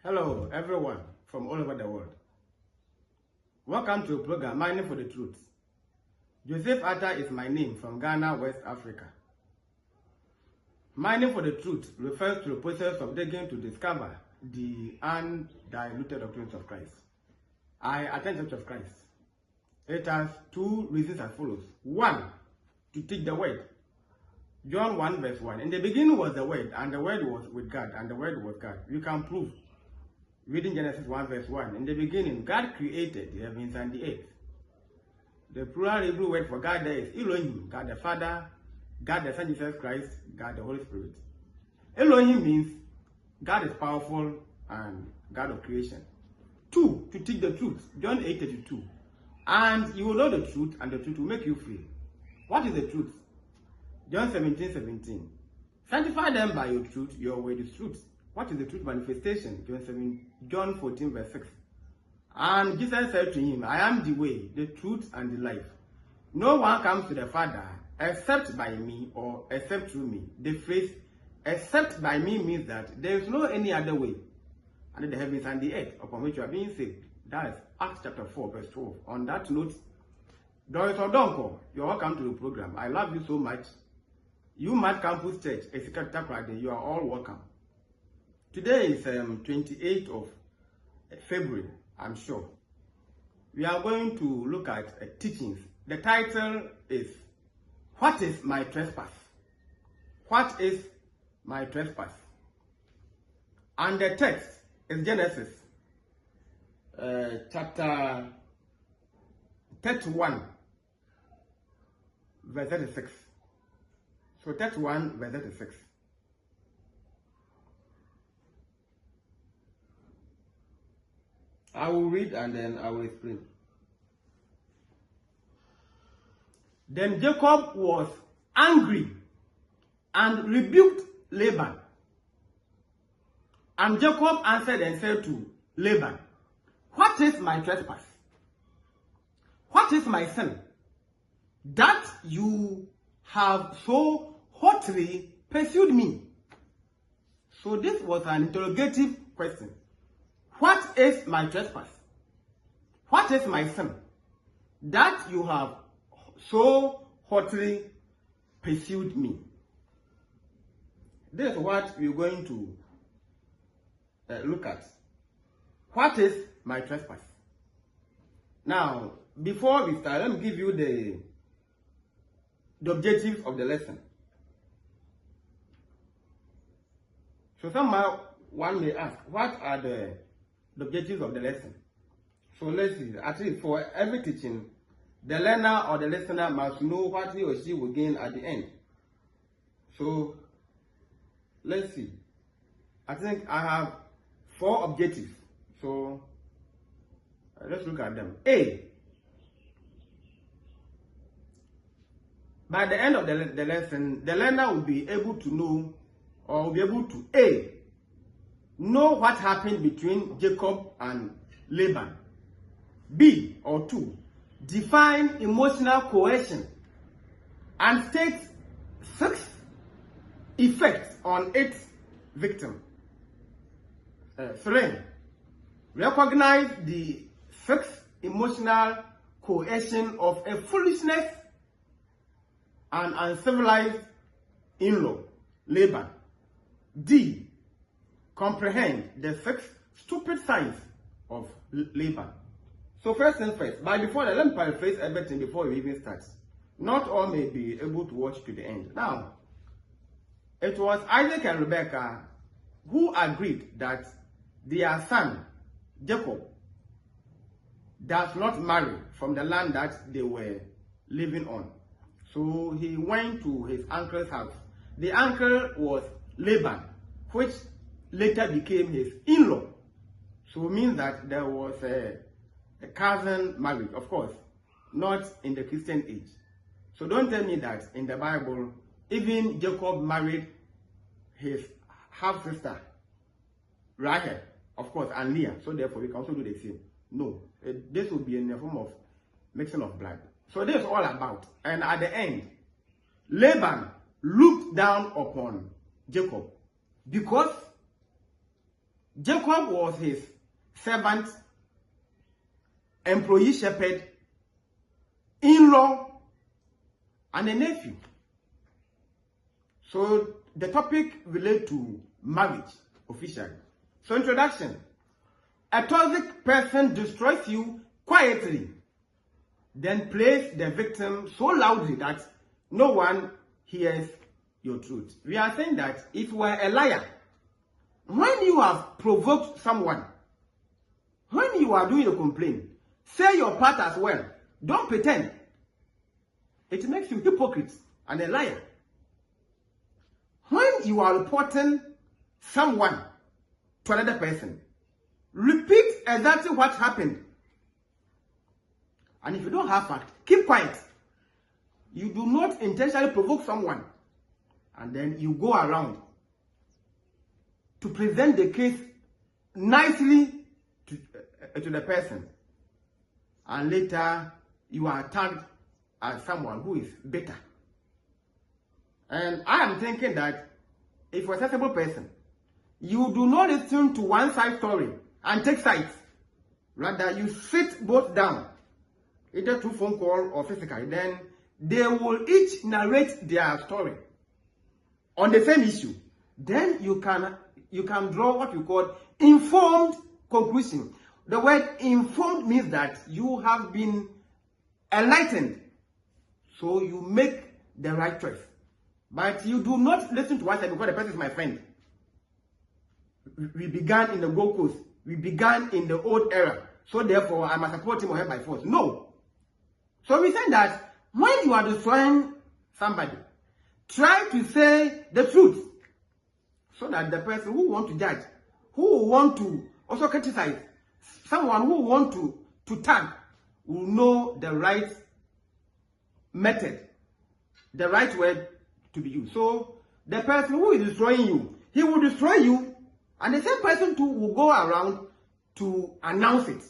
Hello, everyone from all over the world. Welcome to the program Mining for the Truth. Joseph Atta is my name from Ghana, West Africa. Mining for the Truth refers to the process of digging to discover the undiluted doctrines of Christ. I attend Church of Christ. It has two reasons as follows. One, to teach the word. John 1 verse 1. In the beginning was the word, and the word was with God, and the word was God. You can prove. Reading Genesis 1 verse 1. In the beginning, God created the heavens and the earth. The plural Hebrew word for God there is Elohim, God the Father, God the Son Jesus Christ, God the Holy Spirit. Elohim means God is powerful and God of creation. 2, to teach the truth. John 8:32. And you will know the truth, and the truth will make you free. What is the truth? John 17:17. Sanctify them by your truth, your word is truth. What is the truth manifestation? John 14 verse 6. And Jesus said to him, I am the way, the truth, and the life. No one comes to the Father except by me or except through me. The phrase except by me means that there is no any other way under the heavens and the earth upon which you are being saved. That is Acts chapter 4 verse 12. On that note, Doris Odonko, you're welcome to the program. I love you so much. You Mad Campus Church, you are all welcome. Today is 28th of February, I'm sure. We are going to look at teachings. The title is, What is my trespass? What is my trespass? And the text is Genesis chapter 31, verse 36. So 31, verse 36. I will read and then I will explain. Then Jacob was angry and rebuked Laban. And Jacob answered and said to Laban, What is my trespass? What is my sin? That you have so hotly pursued me. So this was an interrogative question. What is my trespass? What is my sin? That you have so hotly pursued me. This is what we're going to look at. What is my trespass? Now, before we start, let me give you the objectives of the lesson. So one may ask, what are the objectives of the lesson? So let's see. At least for every teaching, the learner or the listener must know what he or she will gain at the end. So let's see. I think I have 4 objectives. So let's look at them. A. By the end of the lesson, the learner will be able to know, or will be able to A. Know what happened between Jacob and Laban. B, or 2, define emotional coercion and state 6 effects on its victim. 3, recognize the 6 emotional coercion of a foolishness and uncivilized in-law, Laban. D, comprehend the 6 stupid signs of Laban. So first things first, but before that, let me paraphrase everything before we even start. Not all may be able to watch to the end. Now, it was Isaac and Rebekah who agreed that their son, Jacob, does not marry from the land that they were living on. So he went to his uncle's house. The uncle was Laban, which later became his in-law. So it means that there was a cousin marriage, of course, not in the Christian age. So don't tell me that in the Bible, even Jacob married his half-sister, Rahel, of course, and Leah. So therefore, we can also do the same. No, this will be in the form of mixing of blood. So this is all about. And at the end, Laban looked down upon Jacob because Jacob was his servant, employee shepherd, in-law, and a nephew. So the topic relates to marriage officially. So introduction. A toxic person destroys you quietly, then plays the victim so loudly that no one hears your truth. We are saying that if you are a liar, when you have provoked someone, when you are doing a complaint, say your part as well. Don't pretend. It makes you hypocrite and a liar. When you are reporting someone to another person, repeat exactly what happened. And if you don't have fact, keep quiet. You do not intentionally provoke someone, and then you go around to present the case nicely to the person, and later you are tagged as someone who is bitter. And I am thinking that if you're a sensible person, you do not listen to one side story and take sides. Rather, you sit both down, either through phone call or physically. Then they will each narrate their story on the same issue. Then you can draw what you call informed conclusion. The word informed means that you have been enlightened, so you make the right choice. But you do not listen to one side because the person is my friend. We began in the Gold Coast. We began in the old era. So therefore, I must support him or her by force. No. So we say that when you are destroying somebody, try to say the truth, so that the person who want to judge, who want to also criticize, someone who want to tag, will know the right method, the right word to be used. So the person who is destroying you, he will destroy you, and the same person too will go around to announce it.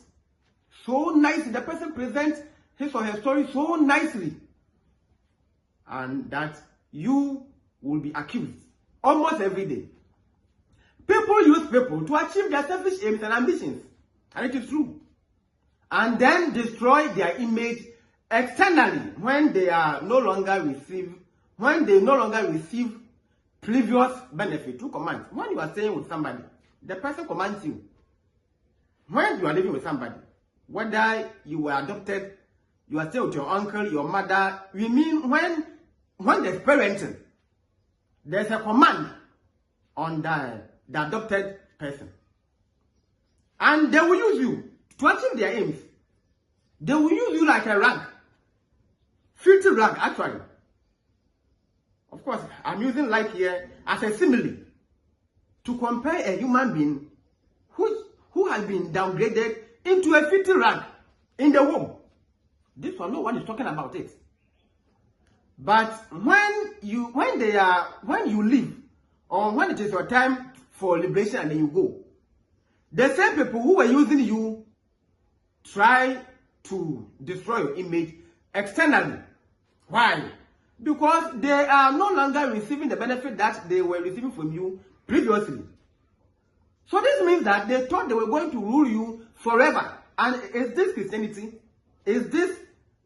So nicely, the person presents his or her story so nicely, and that you will be accused almost every day. People use people to achieve their selfish aims and ambitions, and it is true. And then destroy their image externally when they no longer receive previous benefit through commands. When you are staying with somebody, the person commands you. When you are living with somebody, whether you were adopted, you are still with your uncle, your mother, we mean when there's parenting, there's a command on the adopted person. And they will use you to achieve their aims. They will use you like a rag. Filthy rag, actually. Of course, I'm using life here as a simile to compare a human being who has been downgraded into a filthy rag in the womb. This one, no one is talking about it. But when you leave, or when it is your time for liberation and then you go, the same people who were using you try to destroy your image externally. Why? Because they are no longer receiving the benefit that they were receiving from you previously. So this means that they thought they were going to rule you forever. And is this Christianity? Is this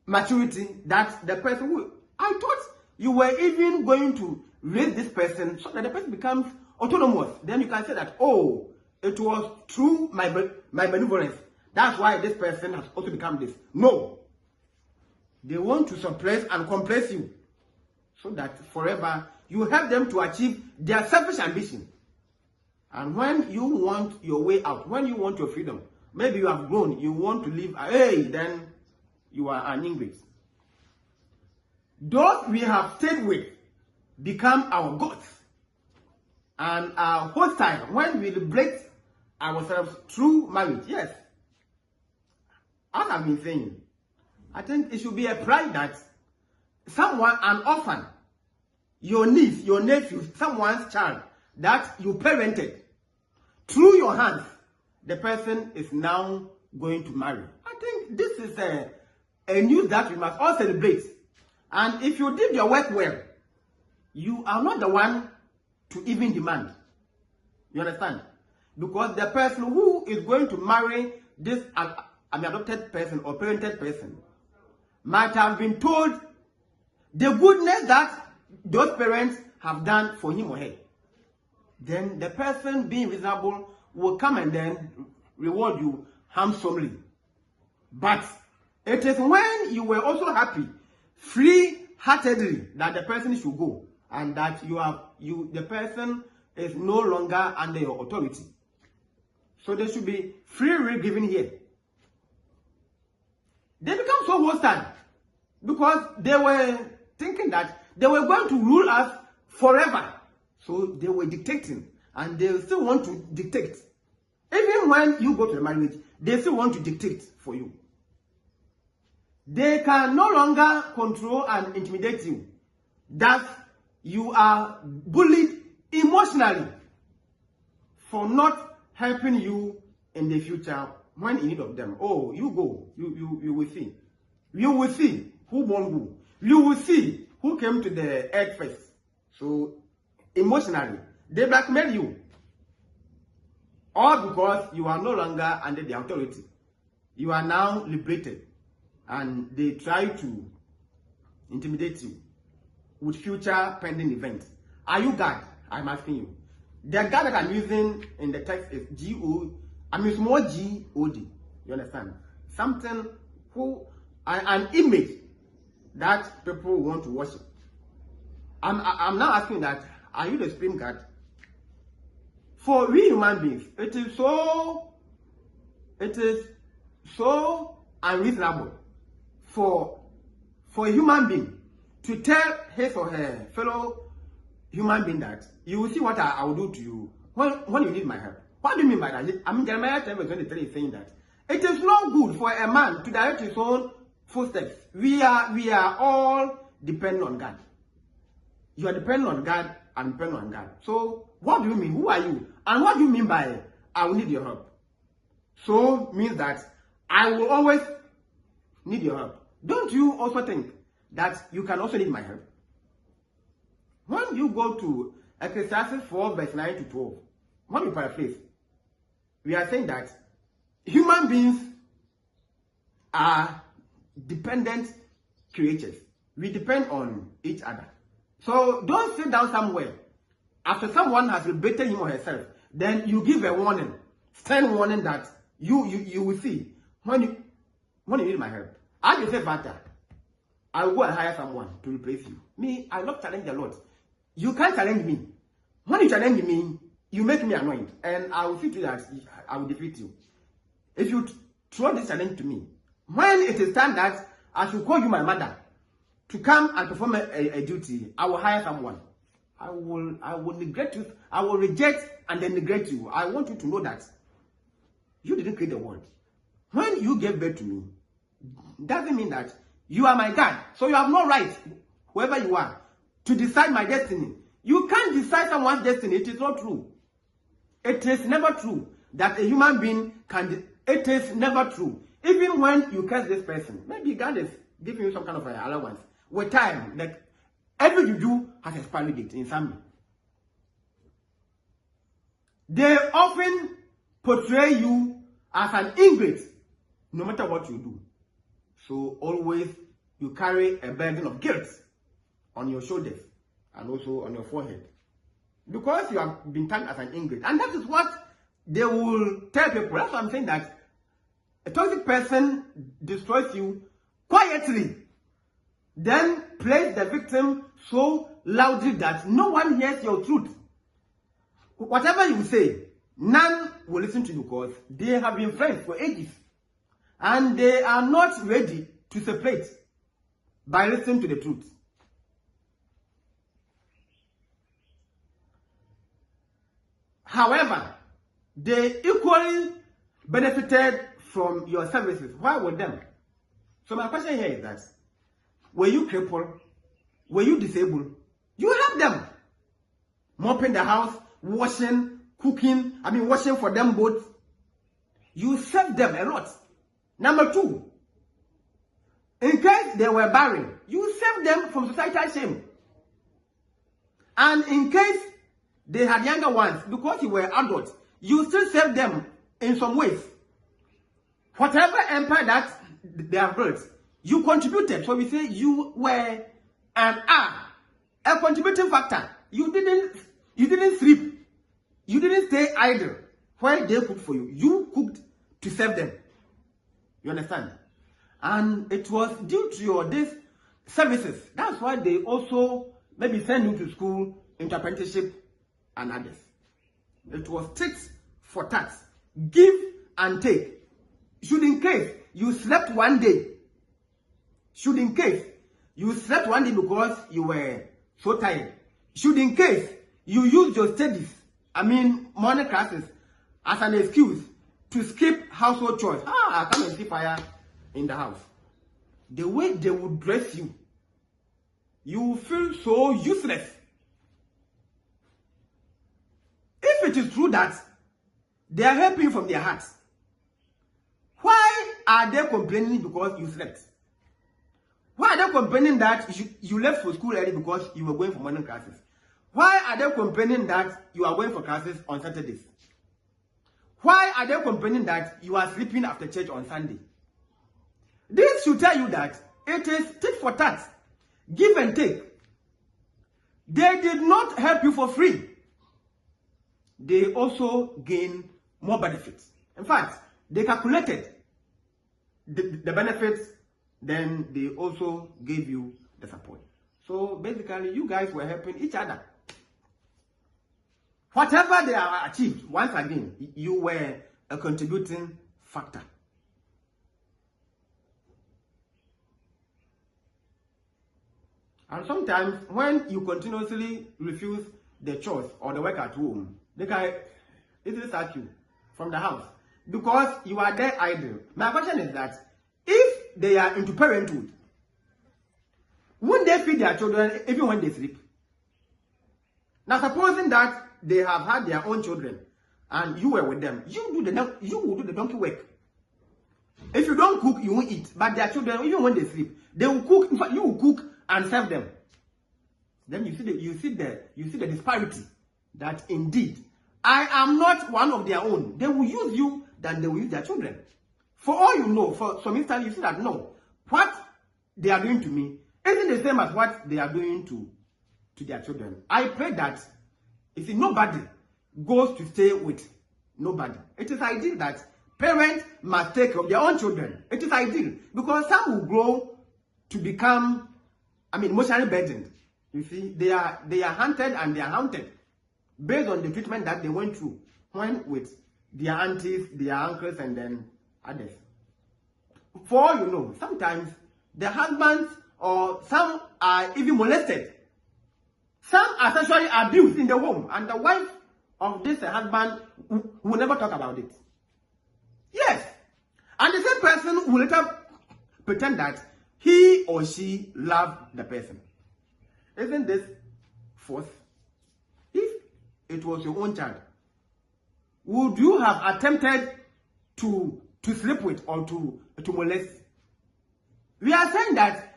maturity that the person who... I thought you were even going to raise this person so that the person becomes autonomous. Then you can say that, oh, it was through my benevolence. That's why this person has also become this. No. They want to suppress and compress you, so that forever you help them to achieve their selfish ambition. And when you want your way out, when you want your freedom, maybe you have grown, you want to live, then you are an ingrate. Those we have stayed with become our gods and are hostile when we liberate ourselves through marriage. Yes. As I've been saying, I think it should be a pride that someone, an orphan, your niece, your nephew, someone's child that you parented, through your hands, the person is now going to marry. I think this is a news that we must all celebrate. And if you did your work well, you are not the one to even demand. You understand? Because the person who is going to marry this an adopted person or parented person might have been told the goodness that those parents have done for him or her. Then the person being reasonable will come and then reward you handsomely. But it is when you were also happy, free-heartedly, that the person should go, and that the person is no longer under your authority. So there should be free will given here. They become so hostile because they were thinking that they were going to rule us forever. So they were dictating, and they still want to dictate. Even when you go to the marriage, they still want to dictate for you. They can no longer control and intimidate you. Thus, you are bullied emotionally for not helping you in the future when in need of them. Oh, you go, you will see. You will see who born who. You will see who came to the earth first. So, emotionally, they blackmail you. All because you are no longer under their authority. You are now liberated. And they try to intimidate you with future pending events. Are you God? I'm asking you. The God that I'm using in the text is small G-O-D. You understand? Something an image that people want to worship. I'm now asking that, are you the supreme God? For we human beings, it is so unreasonable for a human being to tell his or her fellow human being that you will see what I will do to you when you need my help. What do you mean by that? I mean, Jeremiah 10:23 is saying that it is not good for a man to direct his own footsteps. We are all dependent on God. You are dependent on God and dependent on God. So what do you mean? Who are you? And what do you mean by I will need your help? So means that I will always need your help. Don't you also think that you can also need my help? When you go to Ecclesiastes 4:9-12, when we paraphrase, we are saying that human beings are dependent creatures. We depend on each other. So don't sit down somewhere after someone has liberated him or herself. Then you give a warning, stern warning that you will see when you need my help. I will say, Father, I will go and hire someone to replace you. Me, I love challenge a lot. You can't challenge me. When you challenge me, you make me annoyed, and I will see to that I will defeat you. If you throw this challenge to me, when it is time that I should call you my mother to come and perform a duty, I will hire someone. I will neglect you. I will reject and then neglect you. I want you to know that you didn't create the world. When you gave birth to me, doesn't mean that you are my God. So you have no right, whoever you are, to decide my destiny. You can't decide someone's destiny. It is not true. It is never true that a human being can. It is never true. Even when you curse this person, maybe God is giving you some kind of allowance. With time, like every you do has expiry date in some way. They often portray you as an ingrate, no matter what you do. So always you carry a burden of guilt on your shoulders and also on your forehead, because you have been tagged as an ingrate. And that is what they will tell people. That's why I'm saying that a toxic person destroys you quietly, then plays the victim so loudly that no one hears your truth. Whatever you say, none will listen to you because they have been friends for ages. And they are not ready to separate by listening to the truth. However, they equally benefited from your services. Why with them? So my question here is that, were you crippled? Were you disabled? You helped them. Mopping the house, washing, cooking, washing for them both. You served them a lot. Number two, in case they were barren, you saved them from societal shame. And in case they had younger ones, because you were adults, you still serve them in some ways. Whatever empire that they have built, you contributed. So we say you were and are a contributing factor. You didn't sleep. You didn't stay idle while they cooked for you. You cooked to serve them. You understand? And it was due to these services. That's why they also maybe send you to school, into apprenticeship, and others. It was tit for tat. Give and take. Should in case you slept one day. Should in case you slept one day because you were so tired. Should in case you used your studies, morning classes, as an excuse to skip household chores. I come and see fire in the house. The way they would dress you, you will feel so useless. If it is true that they are helping you from their hearts, why are they complaining because you slept? Why are they complaining that you left for school early because you were going for morning classes? Why are they complaining that you are going for classes on Saturdays? Why are they complaining that you are sleeping after church on Sunday? This should tell you that it is tit for tat, give and take. They did not help you for free. They also gain more benefits. In fact, they calculated the benefits, then they also gave you the support. So basically, you guys were helping each other. Whatever they have achieved, once again, you were a contributing factor. And sometimes, when you continuously refuse the chores or the work at home, they can easily sack you from the house because you are there idle. My question is that if they are into parenthood, wouldn't they feed their children even when they sleep? Now, supposing that they have had their own children and you were with them, you will do the donkey work. If you don't cook, you won't eat. But their children, even when they sleep, they will cook. In fact, you will cook and serve them. Then you see the disparity that indeed I am not one of their own. They will use you than they will use their children. For all you know, for some instance, you see that no, what they are doing to me isn't the same as what they are doing to their children. I pray that nobody goes to stay with nobody. It is ideal that parents must take care of their own children. It is ideal because some will grow to become, emotionally burdened. You see, they are hunted and they are haunted based on the treatment that they went through when with their aunties, their uncles, and then others. For all you know, sometimes the husbands or some are even molested. Some are sexually abused in the home, and the wife of this husband will never talk about it. Yes, and the same person will later pretend that he or she loved the person. Isn't this force? If it was your own child, would you have attempted to sleep with or to molest? We are saying that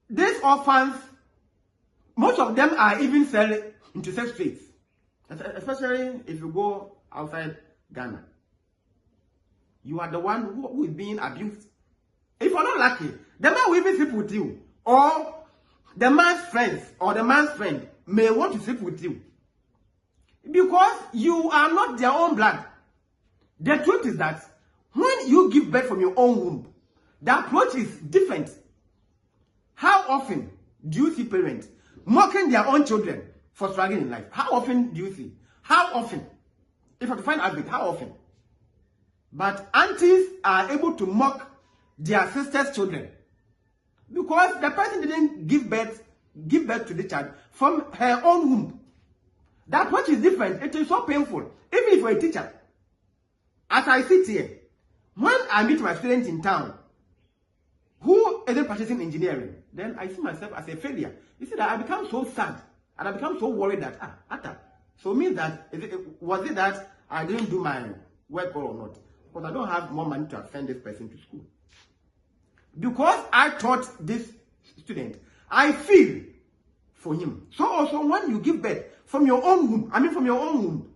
these orphans, most of them are even selling into sex trades, especially if you go outside Ghana. You are the one who is being abused. If you're not lucky, the man will even sleep with you, or the man's friends or the man's friend may want to sleep with you because you are not their own blood. The truth is that when you give birth from your own womb, the approach is different. How often do you see parents mocking their own children for struggling in life? How often do you see? How often? If you have to find out, how often? But aunties are able to mock their sister's children because the person didn't give birth to the child from her own womb. That approach is different. It is so painful. Even if you're a teacher, as I sit here, when I meet my students in town who isn't practicing engineering, then I see myself as a failure. You see that I become so sad and I become so worried that so means that was it that I didn't do my work or not? Because I don't have more money to send this person to school. Because I taught this student, I feel for him. So also when you give birth from your own womb,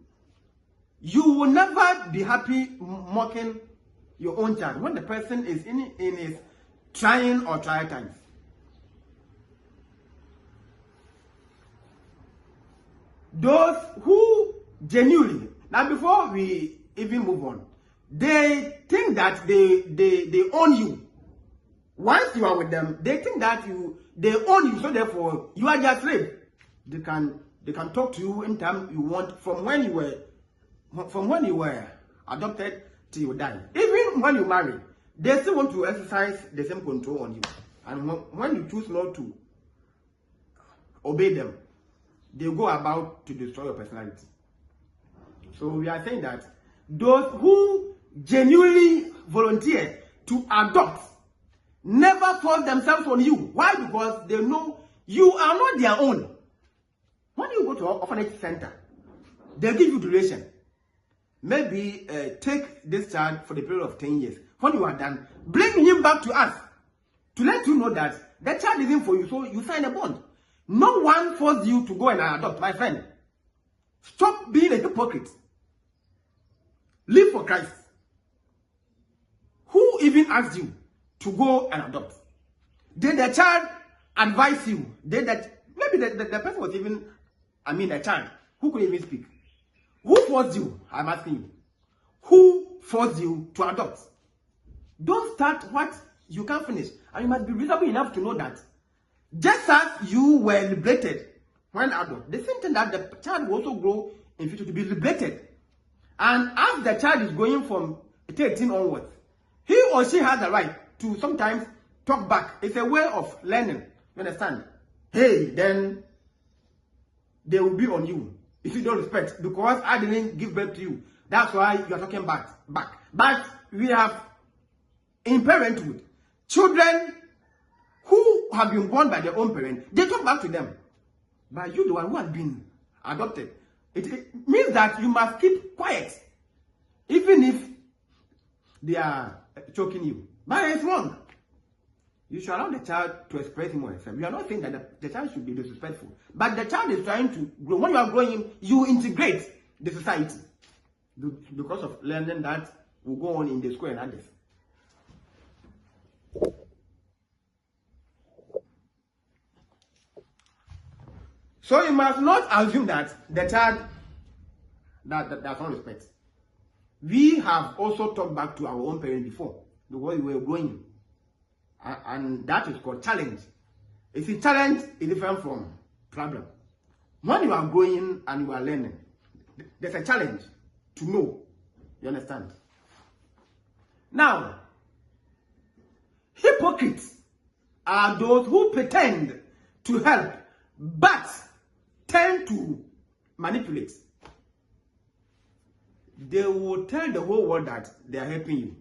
You will never be happy mocking your own child when the person is in his trying or trial times. Those who genuinely, now before we even move on, they think that they own you. Once you are with them, they think that they own you, so therefore you are their slave. They can talk to you anytime you want, from when you were adopted till you die. Even when you marry, they still want to exercise the same control on you. And when you choose not to obey them, they go about to destroy your personality. So we are saying that those who genuinely volunteer to adopt never force themselves on you. Why? Because they know you are not their own. When you go to an orphanage center, they give you duration. Maybe take this child for the period of 10 years. When you are done, bring him back to us to let you know that the child isn't for you, so you sign a bond. No one forced you to go and adopt, my friend. Stop being a hypocrite. Live for Christ. Who even asked you to go and adopt? Did the child advise you? Maybe the person was even, a child who couldn't even speak. Who forced you? I'm asking you. Who forced you to adopt? Don't start what you can't finish. And you must be reasonable enough to know that just as you were liberated when adult, the same thing that the child will also grow in future to be liberated. And as the child is going from 18 onwards, he or she has the right to sometimes talk back. It's a way of learning. You understand? Hey, then they will be on you if you don't respect, because I didn't give birth to you. That's why you are talking back. But we have in parenthood children who have been born by their own parents. They talk back to them. But you, the one who has been adopted, it means that you must keep quiet, even if they are choking you. But it's wrong. You should allow the child to express him or herself. We are not saying that the child should be disrespectful, but the child is trying to grow. When you are growing, you integrate the society because of learning that will go on in the school and others. So you must not assume that the child that does not respect. We have also talked back to our own parents before, because we were growing. And that is called challenge. You see, challenge is different from problem. When you are growing and you are learning, there's a challenge to know. You understand? Now, hypocrites are those who pretend to help, but tend to manipulate. They will tell the whole world that they are helping you,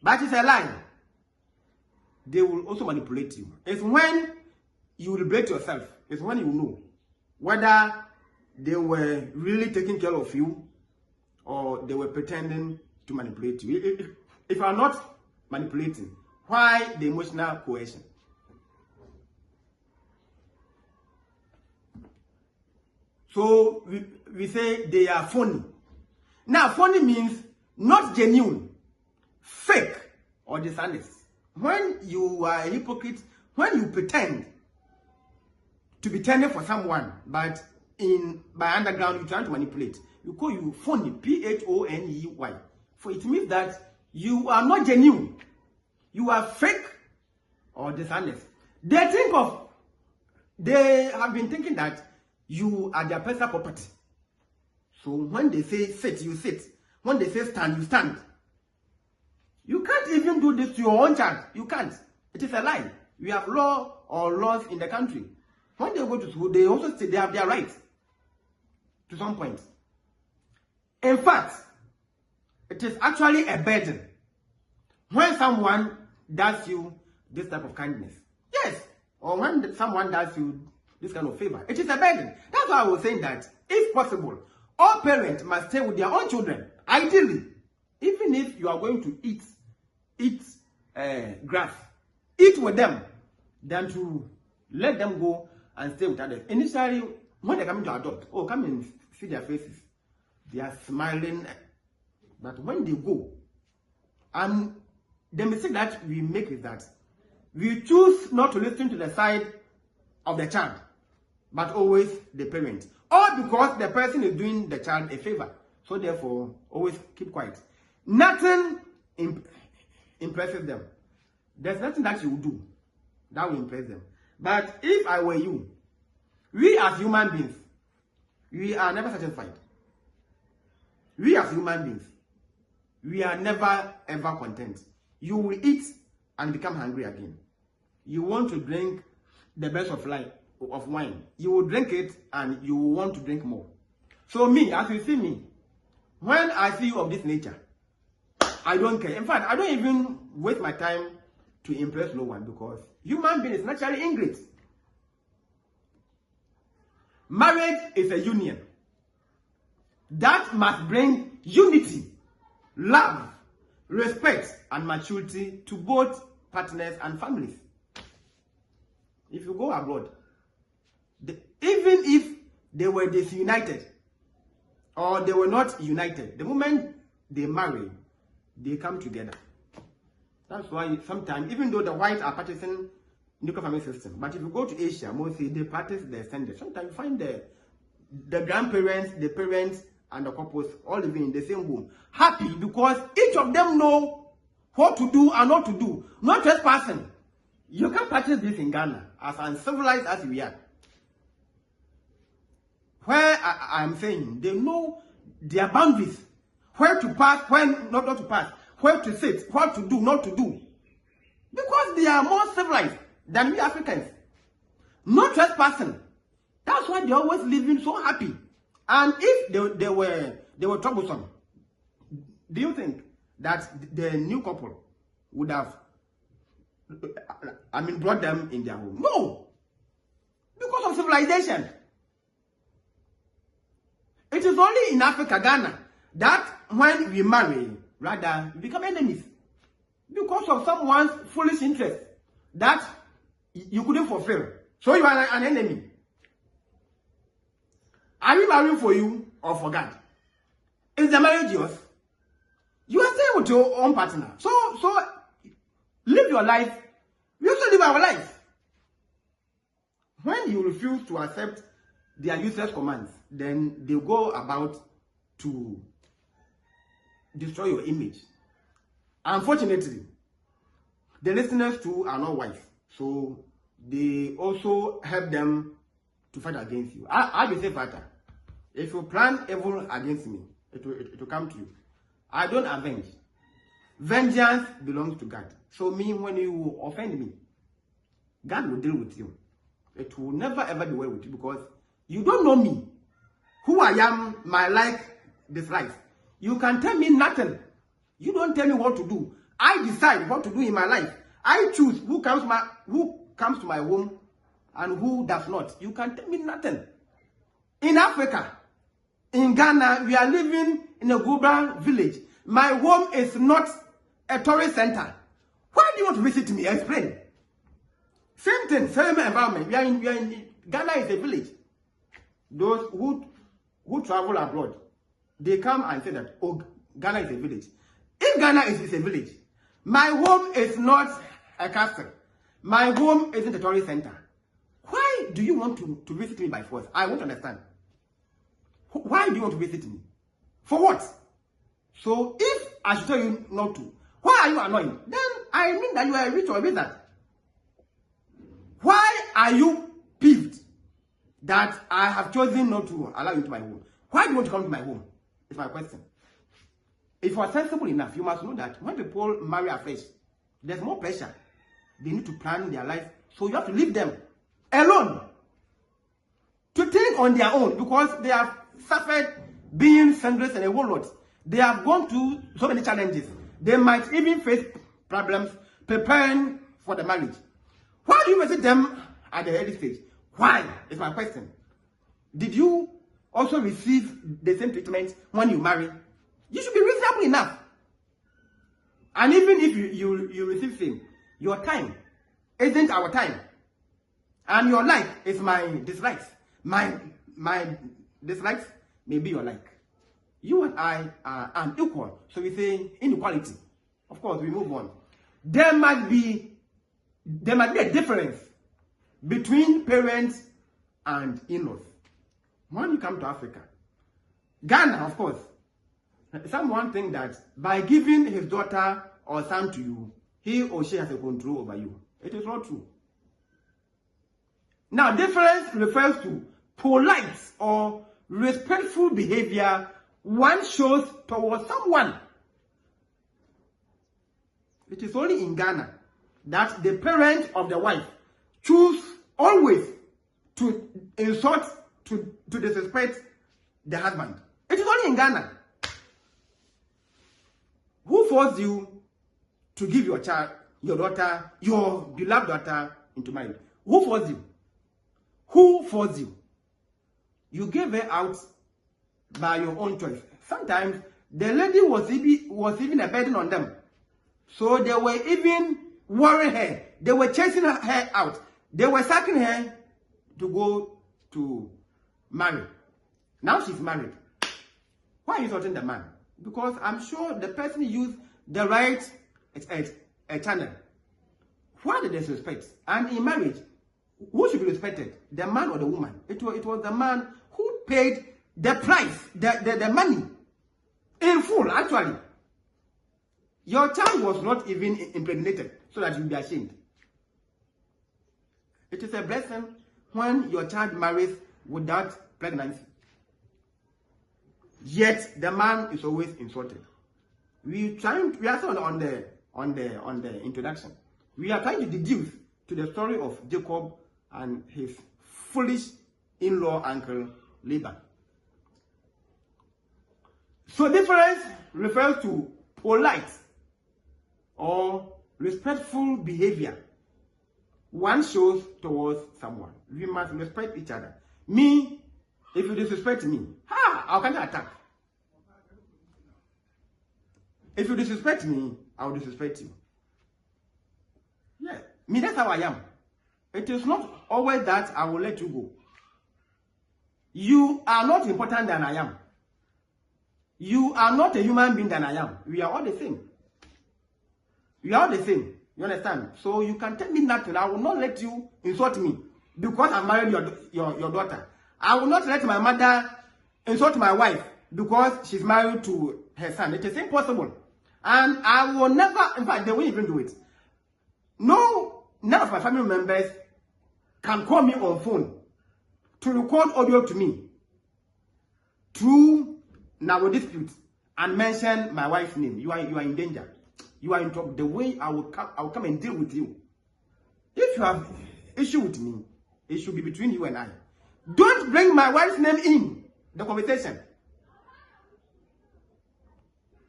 but it's a lie. They will also manipulate you. It's when you liberate yourself, it's when you know whether they were really taking care of you or they were pretending to manipulate you. If you are not manipulating, why the emotional coercion? So we say they are phony. Now, phony means not genuine, fake, or dishonest. When you are a hypocrite, when you pretend to be tender for someone, but by underground you trying to manipulate, you call you phony, P-H-O-N-E-Y. For it means that you are not genuine, you are fake or dishonest. They have been thinking that you are their personal property. So when they say sit, you sit. When they say stand, you stand. You can't even do this to your own child. You can't. It is a lie. We have laws in the country. When they go to school, they also say they have their rights to some point. In fact, it is actually a burden when someone does you this type of kindness. Yes. Or when someone does you this kind of favor. It is a burden. That's why I was saying that, if possible, all parents must stay with their own children. Ideally, even if you are going to eat grass, eat with them, than to let them go and stay with others. Initially, when they're coming to adopt, come and see their faces. They are smiling. But when they go, and the mistake that we make is that we choose not to listen to the side of the child, but always the parent. Or because the person is doing the child a favor. So therefore, always keep quiet. Nothing impresses them. There's nothing that you will do that will impress them. But if I were you, we as human beings, we are never satisfied. We as human beings, we are never ever content. You will eat and become hungry again. You want to drink the best of life, of wine. You will drink it and you will want to drink more. So me, as you see me, when I see you of this nature, I don't care. In fact, I don't even waste my time to impress no one, because human being is naturally ingrate. Marriage is a union that must bring unity, love, respect, and maturity to both partners and families. If you go abroad, even if they were disunited or they were not united, the moment they marry, they come together. That's why sometimes, even though the whites are practicing nuclear family system, but if you go to Asia, mostly they practice the extended. Sometimes you find the grandparents, the parents, and the couples all living in the same home, happy because each of them know what to do and not to do. Not trespassing. You can practice this in Ghana, as uncivilized as we are. Where I'm saying they know their boundaries, where to pass, when not to pass, where to sit, what to do, not to do. Because they are more civilized than we Africans. Not trespassing. That's why they're always living so happy. And if they were troublesome, do you think that the new couple would have, brought them in their home? No. Because of civilization. It is only in Africa, Ghana, that when we marry, rather, we become enemies. Because of someone's foolish interest that you couldn't fulfill. So you are an enemy. Are we marrying for you or for God? Is the marriage yours? You are staying with your own partner. So live your life. We also live our life. When you refuse to accept their useless commands, then they go about to destroy your image. Unfortunately, the listeners too are not wise. So they also help them to fight against you. I will say further. If you plan evil against me, it will come to you. I don't avenge. Vengeance belongs to God. So when you offend me, God will deal with you. It will never ever be well with you, because you don't know me, who I am, my like, dislikes. You can tell me nothing. You don't tell me what to do. I decide what to do in my life. I choose who comes to my home and who does not. You can tell me nothing. In Africa, in Ghana, we are living in a global village. My home is not a tourist center. Why do you want to visit me? Explain. Same thing, same environment. We are in Ghana is a village. Those who travel abroad, they come and say that, oh, Ghana is a village. If Ghana is a village, my home is not a castle. My home isn't a tourist center. Why do you want to visit me by force? I won't understand. Why do you want to visit me? For what? So if I should tell you not to, why are you annoying? Then I mean that you are a rich or a wizard. Why are you peeved that I have chosen not to allow you into my home? Why do you want to come to my home? It's my question. If you are sensible enough, you must know that when people marry afresh, there's more pressure. They need to plan their life, so you have to leave them alone to think on their own, because they have suffered being singles and a whole lot. They have gone through so many challenges. They might even face problems preparing for the marriage. Why do you visit them at the early stage? Why? Is my question. Did you also receive the same treatment when you marry? You should be reasonable enough. And even if you receive same, your time isn't our time. And your like is my dislikes. My dislikes may be your like. You and I are unequal. So we say inequality. Of course, we move on. There must be a difference between parents and in-laws. When you come to Africa, Ghana, of course, someone thinks that by giving his daughter or son to you, he or she has a control over you. It is not true. Now, difference refers to polite or respectful behavior one shows towards someone. It is only in Ghana that the parent of the wife choose always to insult, to disrespect the husband. It is only in Ghana. Who forced you to give your child, your daughter, your beloved daughter into marriage? Who forced you? Who forced you? You gave her out by your own choice. Sometimes the lady was even a burden on them. So they were even worrying her. They were chasing her out. They were sacking her to go to marry. Now she's married. Why are you insulting the man? Because I'm sure the person used the right channel. Why did they disrespect? And in marriage, who should be respected? The man or the woman? It was the man who paid the price, the money, in full, actually. Your child was not even impregnated, so that you'll be ashamed. It is a blessing when your child marries without pregnancy. Yet the man is always insulted. We are still on the introduction. We are trying to deduce to the story of Jacob and his foolish in-law uncle Laban. So difference refers to polite or respectful behavior one shows towards someone. We must respect each other. Me, if you disrespect me, how can I attack? If you disrespect me, I will disrespect you. Yeah, me, that's how I am. It is not always that I will let you go. You are not important than I am. You are not a human being than I am. We are all the same. We are all the same. You understand? So you can tell me nothing. I will not let you insult me because I married your daughter. I will not let my mother insult my wife because she's married to her son. It is impossible. And I will never, in fact, they won't even do it. No, none of my family members can call me on phone to record audio to me through narrow dispute and mention my wife's name. You are in danger. You are in trouble. The way I will come and deal with you. If you have issue with me, it should be between you and I. Don't bring my wife's name in the conversation.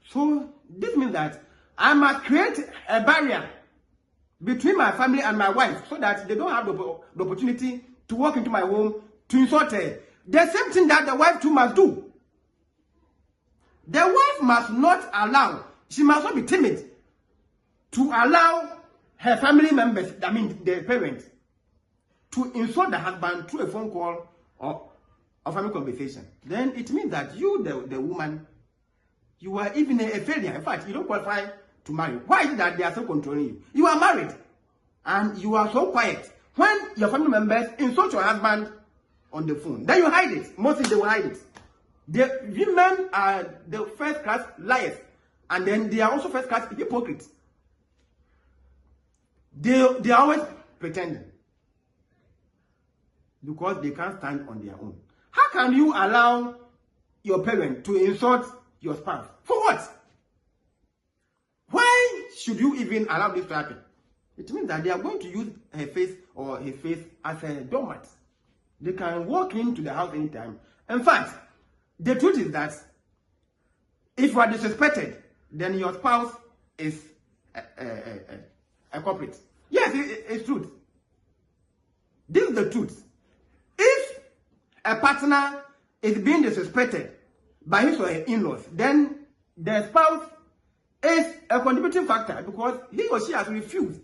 So this means that I must create a barrier between my family and my wife so that they don't have the opportunity to walk into my home to insult her. The same thing that the wife too must do. The wife must not allow, she must not be timid to allow her family members, I mean the parents, to insult the husband through a phone call or a family conversation. Then it means that you, the woman, you are even a failure. In fact, you don't qualify to marry. Why is it that they are so controlling you? You are married and you are so quiet. When your family members insult your husband on the phone, then you hide it. Mostly they will hide it. The women are the first class liars, and then they are also first class hypocrites. They are always pretending because they can't stand on their own. How can you allow your parent to insult your spouse? For what? Why should you even allow this to happen? It means that they are going to use her face or his face as a doormat. They can walk into the house anytime. In fact, the truth is that if you are disrespected, then your spouse is a culprit. Yes, it's truth. This is the truth. If a partner is being disrespected by his or her in-laws, then the spouse is a contributing factor because he or she has refused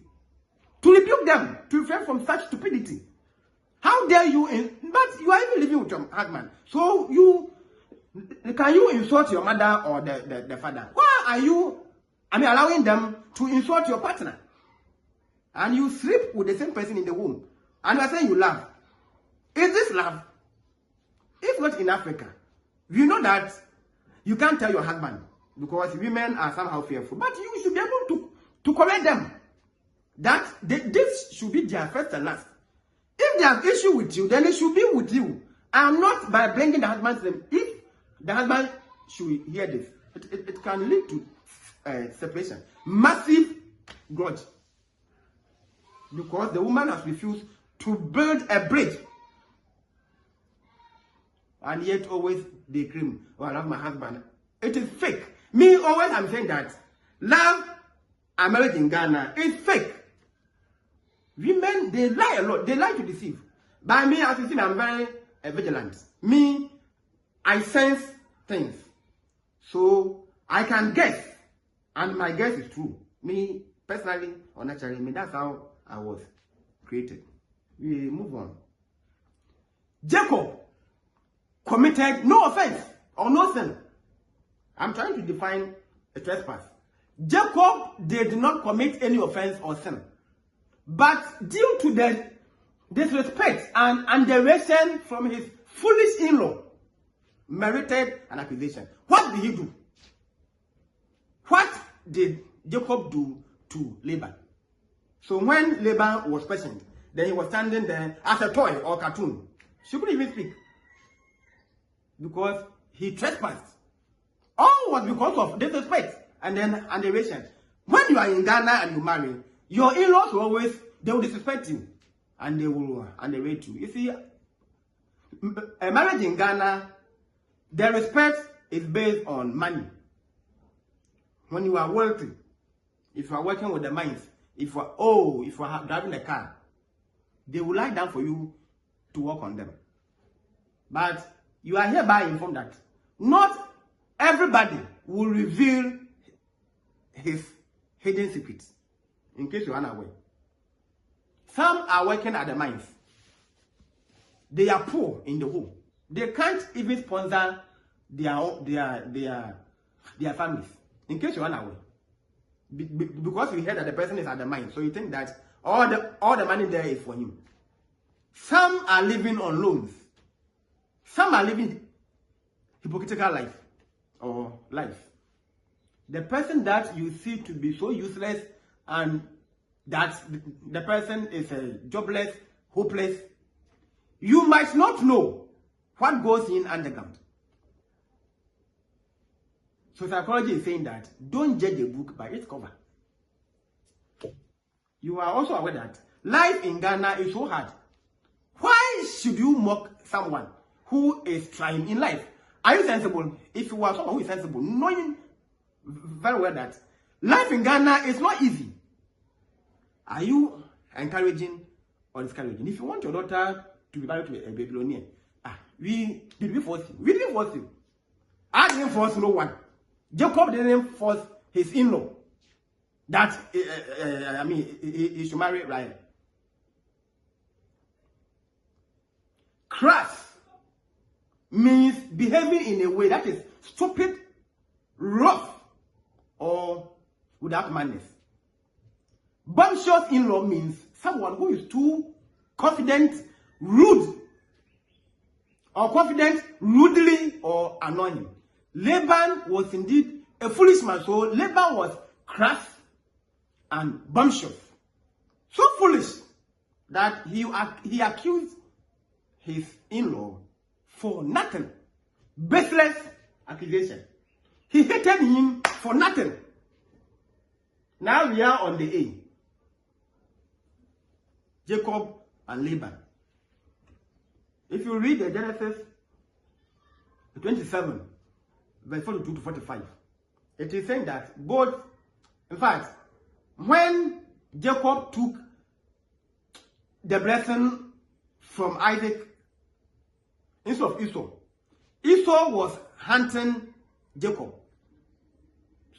to rebuke them, to refrain from such stupidity. How dare you? But you are even living with your husband, so you can you insult your mother or the father? Why are you, allowing them to insult your partner? And you sleep with the same person in the womb. And you are saying you love. Is this love? If not in Africa, you know that you can't tell your husband because women are somehow fearful. But you should be able to correct them. That this should be their first and last. If they have issue with you, then it should be with you. And not by bringing the husband to them. If the husband should hear this, it can lead to separation. Massive grudge. Because the woman has refused to build a bridge. And yet always they claim, oh, I love my husband. It is fake. Me always I'm saying that love and marriage in Ghana is fake. Women, they lie a lot. They lie to deceive. By me, as you see, I'm very vigilant. Me, I sense things. So I can guess. And my guess is true. Me, personally or naturally, that's how I was created. We move on. Jacob committed no offense or no sin. I'm trying to define a trespass. Jacob did not commit any offense or sin. But due to the disrespect and underration from his foolish in-law, merited an accusation. What did he do? What did Jacob do to Laban? So when Laban was questioned, then he was standing there as a toy or cartoon. She couldn't even speak. Because he trespassed. All was because of disrespect and then underration. When you are in Ghana and you marry, your in-laws will always, they will disrespect you. And they will underrate you. You see, a marriage in Ghana, the respect is based on money. When you are wealthy, if you are working with the mines, if you are driving a car, they will lie down for you to work on them. But you are hereby informed that not everybody will reveal his hidden secrets. In case you are unaware. Some are working at the mines. They are poor in the home. They can't even sponsor their families. In case you are unaware. Because you heard that the person is at the mine, so you think that all the money there is for him. Some are living on loans. Some are living hypocritical life or life. The person that you see to be so useless and that the person is jobless, hopeless, you might not know what goes in underground. So psychology is saying that don't judge a book by its cover. You are also aware that life in Ghana is so hard. Why should you mock someone who is trying in life? Are you sensible? If you are someone who is sensible, knowing very well that life in Ghana is not easy, are you encouraging or discouraging? If you want your daughter to be married to a Babylonian, did we force you? We didn't force you. I didn't force no one. Jacob didn't force his in-law that he should marry Ryan. Crass means behaving in a way that is stupid, rough, or without manners. Bumptious in-law means someone who is too confident, rude, or confident, rudely, or annoying. Laban was indeed a foolish man, so Laban was crass and bumptious. So foolish that he accused his in-law for nothing. Baseless accusation. He hated him for nothing. Now we are on the A. Jacob and Laban. If you read the Genesis 27, verse 42 to 45, it is saying that both, in fact, when Jacob took the blessing from Isaac instead of Esau, Esau was hunting Jacob.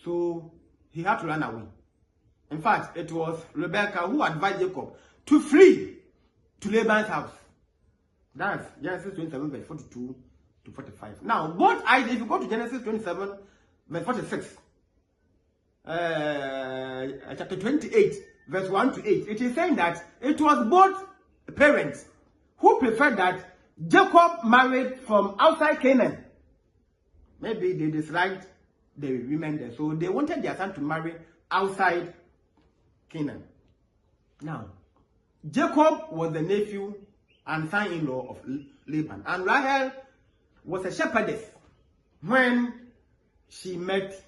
So he had to run away. In fact, it was Rebecca who advised Jacob to flee to Laban's house. That's Genesis 27, verse 42 to 45. Now, both Isaac, if you go to Genesis 27, verse 46, chapter 28, verse 1 to 8, it is saying that it was both parents who preferred that Jacob married from outside Canaan. Maybe they disliked the women there, so they wanted their son to marry outside Canaan. Now, Jacob was the nephew and son-in-law of Laban, and Rahel was a shepherdess when she met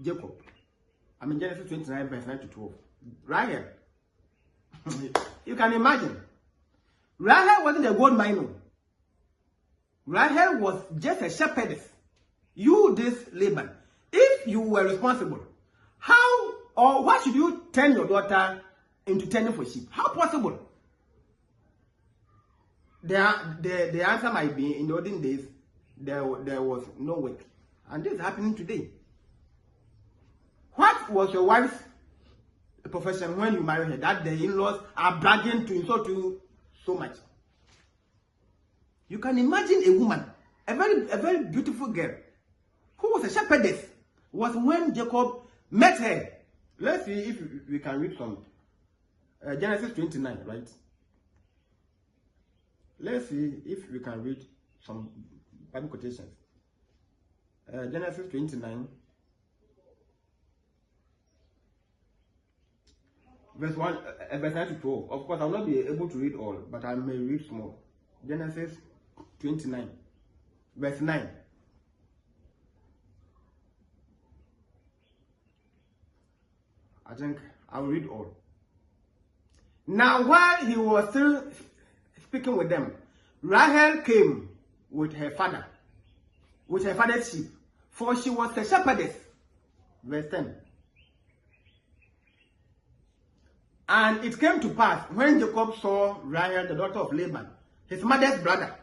Jacob. I mean, Genesis 29, verse 9 to 12. Rahel, you can imagine, Rahel wasn't a gold miner. Rahel was just a shepherdess. You, this Laban, if you were responsible, how or why should you turn your daughter into tending for sheep? How possible? The answer might be, in the olden days, there was no work. And this is happening today. What was your wife's profession when you married her? That the in-laws are bragging to insult you so much. You can imagine a woman, a very beautiful girl, who was a shepherdess, was when Jacob met her. Let's see if we can read from Genesis 29, right? Let's see if we can read some Bible quotations. Genesis 29, verse 1, verse 9 to 12. Of course, I will not be able to read all, but I may read small. Genesis 29, verse 9. I think I will read all. Now, while he was still speaking with them, Rahel came with her father's sheep, for she was a shepherdess. Verse 10. And it came to pass, when Jacob saw Rahel, the daughter of Laban, his mother's brother,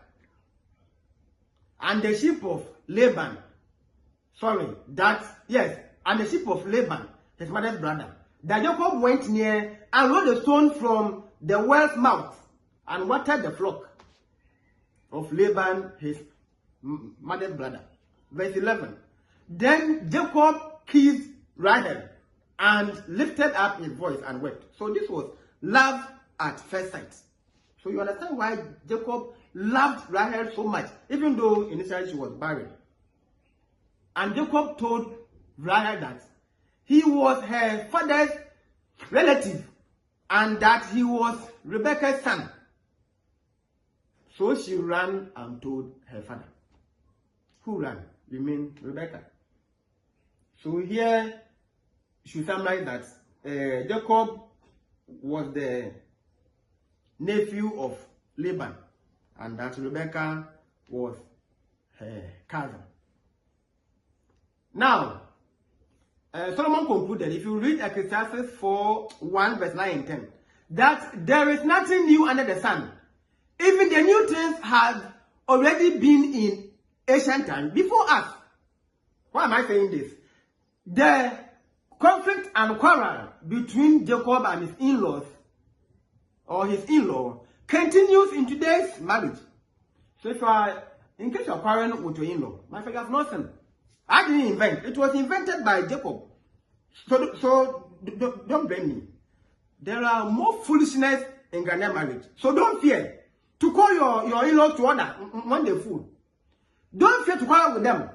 and the sheep of Laban, and the sheep of Laban, his mother's brother, that Jacob went near and rolled a stone from the well's mouth and watered the flock of Laban, his mother's brother. Verse 11. Then Jacob kissed Rahel and lifted up his voice and wept. So this was love at first sight. So you understand why Jacob loved Rahel so much, even though initially she was barren. And Jacob told Rahel that he was her father's relative and that he was Rebekah's son. So she ran and told her father. Who ran? You mean Rebekah. So here she summarized that Jacob was the nephew of Laban and that Rebekah was her cousin. Now, Solomon concluded, if you read Ecclesiastes 4:1, verse 9 and 10, that there is nothing new under the sun. Even the new things had already been in ancient times before us. Why am I saying this? The conflict and quarrel between Jacob and his in-laws, or his in-law, continues in today's marriage. So if you are, in case you are quarreling with your in-law, my friend, has nothing. I didn't invent. It was invented by Jacob. So don't blame me. There are more foolishness in Ghanaian marriage. So don't fear to call your in-laws to order when they fool. Don't fear to quarrel with them.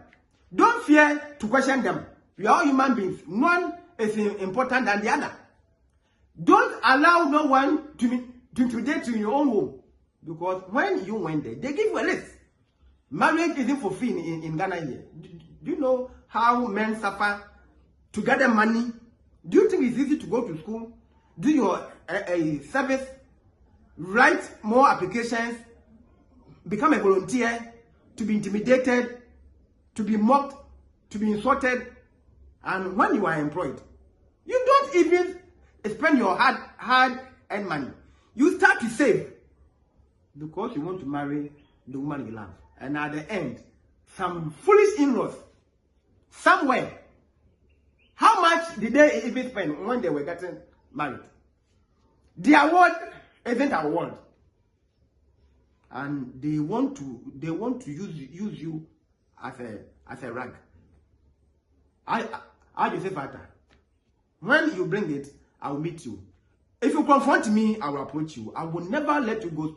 Don't fear to question them. We are all human beings. None is important than the other. Don't allow no one to intimidate you in your own home. Because when you went there, they give you a list. Marriage isn't for free in Ghana here. Do you know how men suffer to gather money? Do you think it's easy to go to school, do your service, write more applications, become a volunteer, to be intimidated, to be mocked, to be insulted, and when you are employed, you don't even spend your hard-earned money. You start to save because you want to marry the woman you love. And at the end, some foolish in-laws somewhere, how much did they even spend when they were getting married? Their word isn't our word. and they want to use you as a rag. I just say, Father, when you bring it, I will meet you. If you confront me, I will approach you. I will never let you go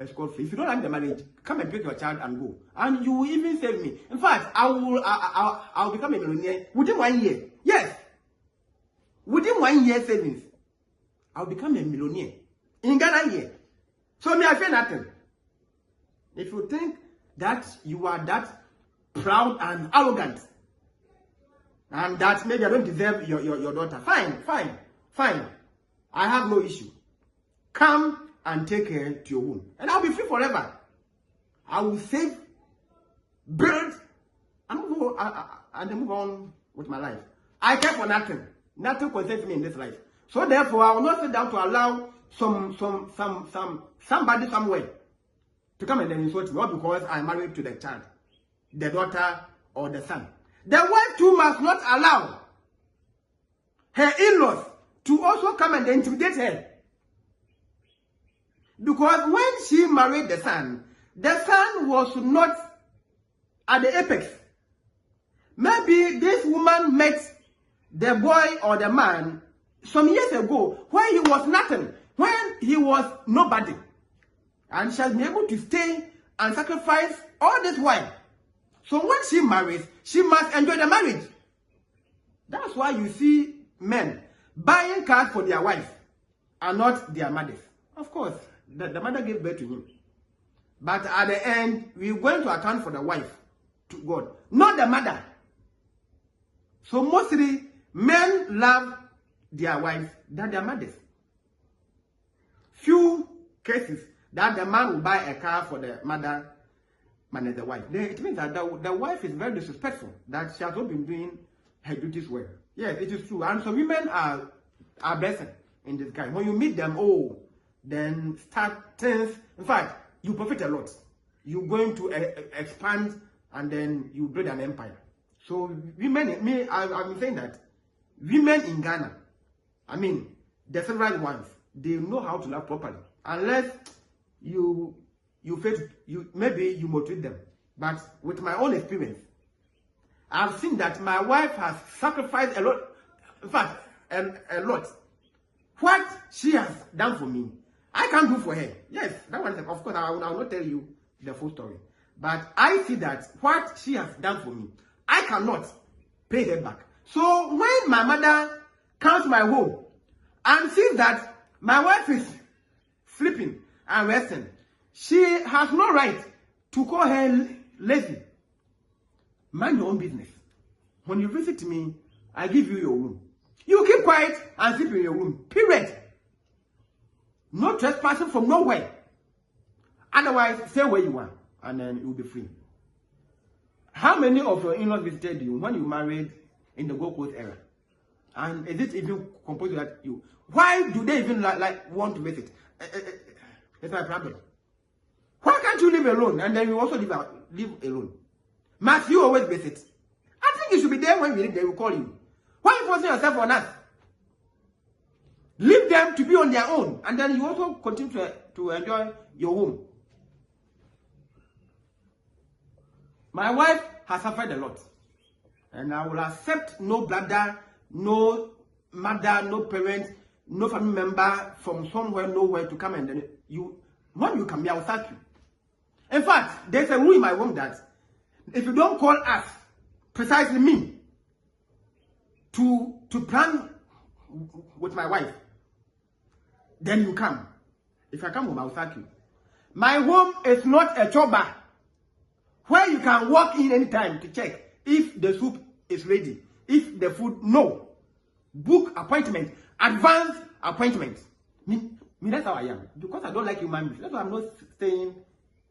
escort free. If you don't like the marriage, come and pick your child and go. And you will even save me. In fact, I will become a millionaire within 1 year. Yes. Within 1 year savings, I'll become a millionaire. In Ghana here. So me, I fear nothing. If you think that you are that proud and arrogant, and that maybe I don't deserve your daughter, fine. I have no issue. Come and take her to your home. And I'll be free forever. I will save, build, and move on with my life. I care for nothing. Nothing concerns me in this life. So therefore, I will not sit down to allow somebody somewhere to come and then insult me, not because I'm married to the child, the daughter, or the son. The wife too must not allow her in-laws to also come and intimidate her. Because when she married the son was not at the apex. Maybe this woman met the boy or the man some years ago when he was nothing, when he was nobody. And she has been able to stay and sacrifice all this while. So when she marries, she must enjoy the marriage. That's why you see men buying cars for their wives and not their mothers. Of course, the mother gave birth to him. But at the end, we're going to account for the wife to God, not the mother. So mostly, men love their wives than their mothers. Few cases that the man will buy a car for the mother and the wife. It means that the wife is very disrespectful, that she has not been doing her duties well. Yes, it is true. And so women are blessed in this guy. When you meet them, then start things. In fact, you profit a lot. You're going to expand, and then you build an empire. So women, I've been saying that women in Ghana, I mean, the several ones, they know how to love properly. Unless maybe you motivate them. But with my own experience, I've seen that my wife has sacrificed a lot. In fact, a lot. What she has done for me, I can't do for her. Yes, that one, of course, I will not tell you the full story. But I see that what she has done for me, I cannot pay her back. So when my mother comes to my home and sees that my wife is sleeping and resting, she has no right to call her lazy. Mind your own business. When you visit me, I give you your room. You keep quiet and sleep in your room. Period. No trespassing from nowhere. Otherwise, stay where you are, and then you'll be free. How many of your in-laws visited you when you married in the Gold Coast era? And is it even composed that you? Why do they even want to visit? It's my problem. Why can't you live alone and then you also live alone? Must you always visit? I think you should be there when we need them. They will call you. Why are you forcing yourself on us? Leave them to be on their own, and then you also continue to enjoy your home. My wife has suffered a lot, and I will accept no brother, no mother, no parent, no family member from somewhere, nowhere to come and then when you come here, I will sack you. In fact, there's a rule in my home that if you don't call us, precisely me, to plan with my wife, then you come. If I come home, I will sack you. My home is not a choba where you can walk in anytime to check if the soup is ready, if the food, no. Book appointment, advance appointment. Me, that's how I am. Because I don't like human beings. That's why I'm not staying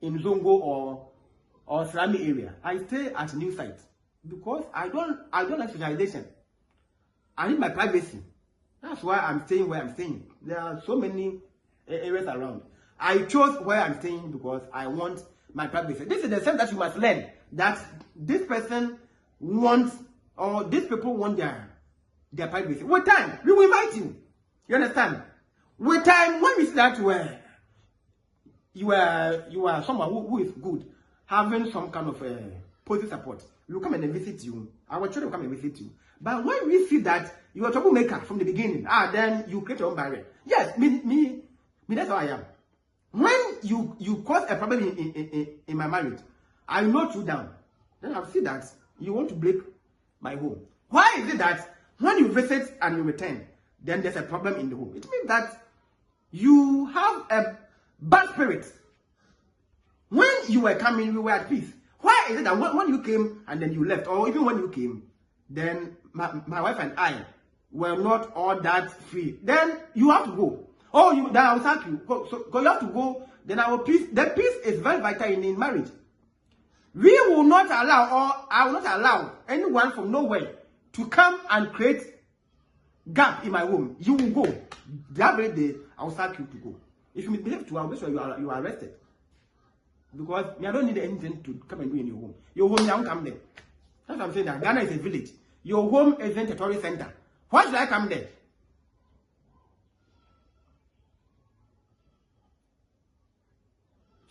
in Zongo or Salami area. I stay at new site. Because I don't like socialization. I need my privacy. That's why I'm staying where I'm staying. There are so many areas around. I chose where I'm staying because I want my privacy. This is the sense that you must learn. That this person wants, or these people want their privacy. With time, we will invite you. You understand? With time, when we start you are someone who is good, having some kind of positive support. We will come and visit you. Our children will come and visit you. But when we see that you are a troublemaker from the beginning, then you create your own barrier. Yes, me, that's how I am. When you cause a problem in my marriage, I note you down. Then I'll see that you want to break my home. Why is it that when you visit and you return, then there's a problem in the home? It means that you have a bad spirit. When you were coming, we were at peace. Why is it that when you came and then you left, or even when you came, then my wife and I were not all that free? Then you have to go. Then I will thank you. So you have to go. Then our peace. The peace is very vital in marriage. We will not allow, or I will not allow anyone from nowhere to come and create gap in my home. You will go. That very day, I will thank you to go. If you misbehave to, I will make sure you are arrested. Because I don't need anything to come and do in your home. Your home, you don't come there. That's what I'm saying. That Ghana is a village. Your home isn't a tourist center. Why should I come there?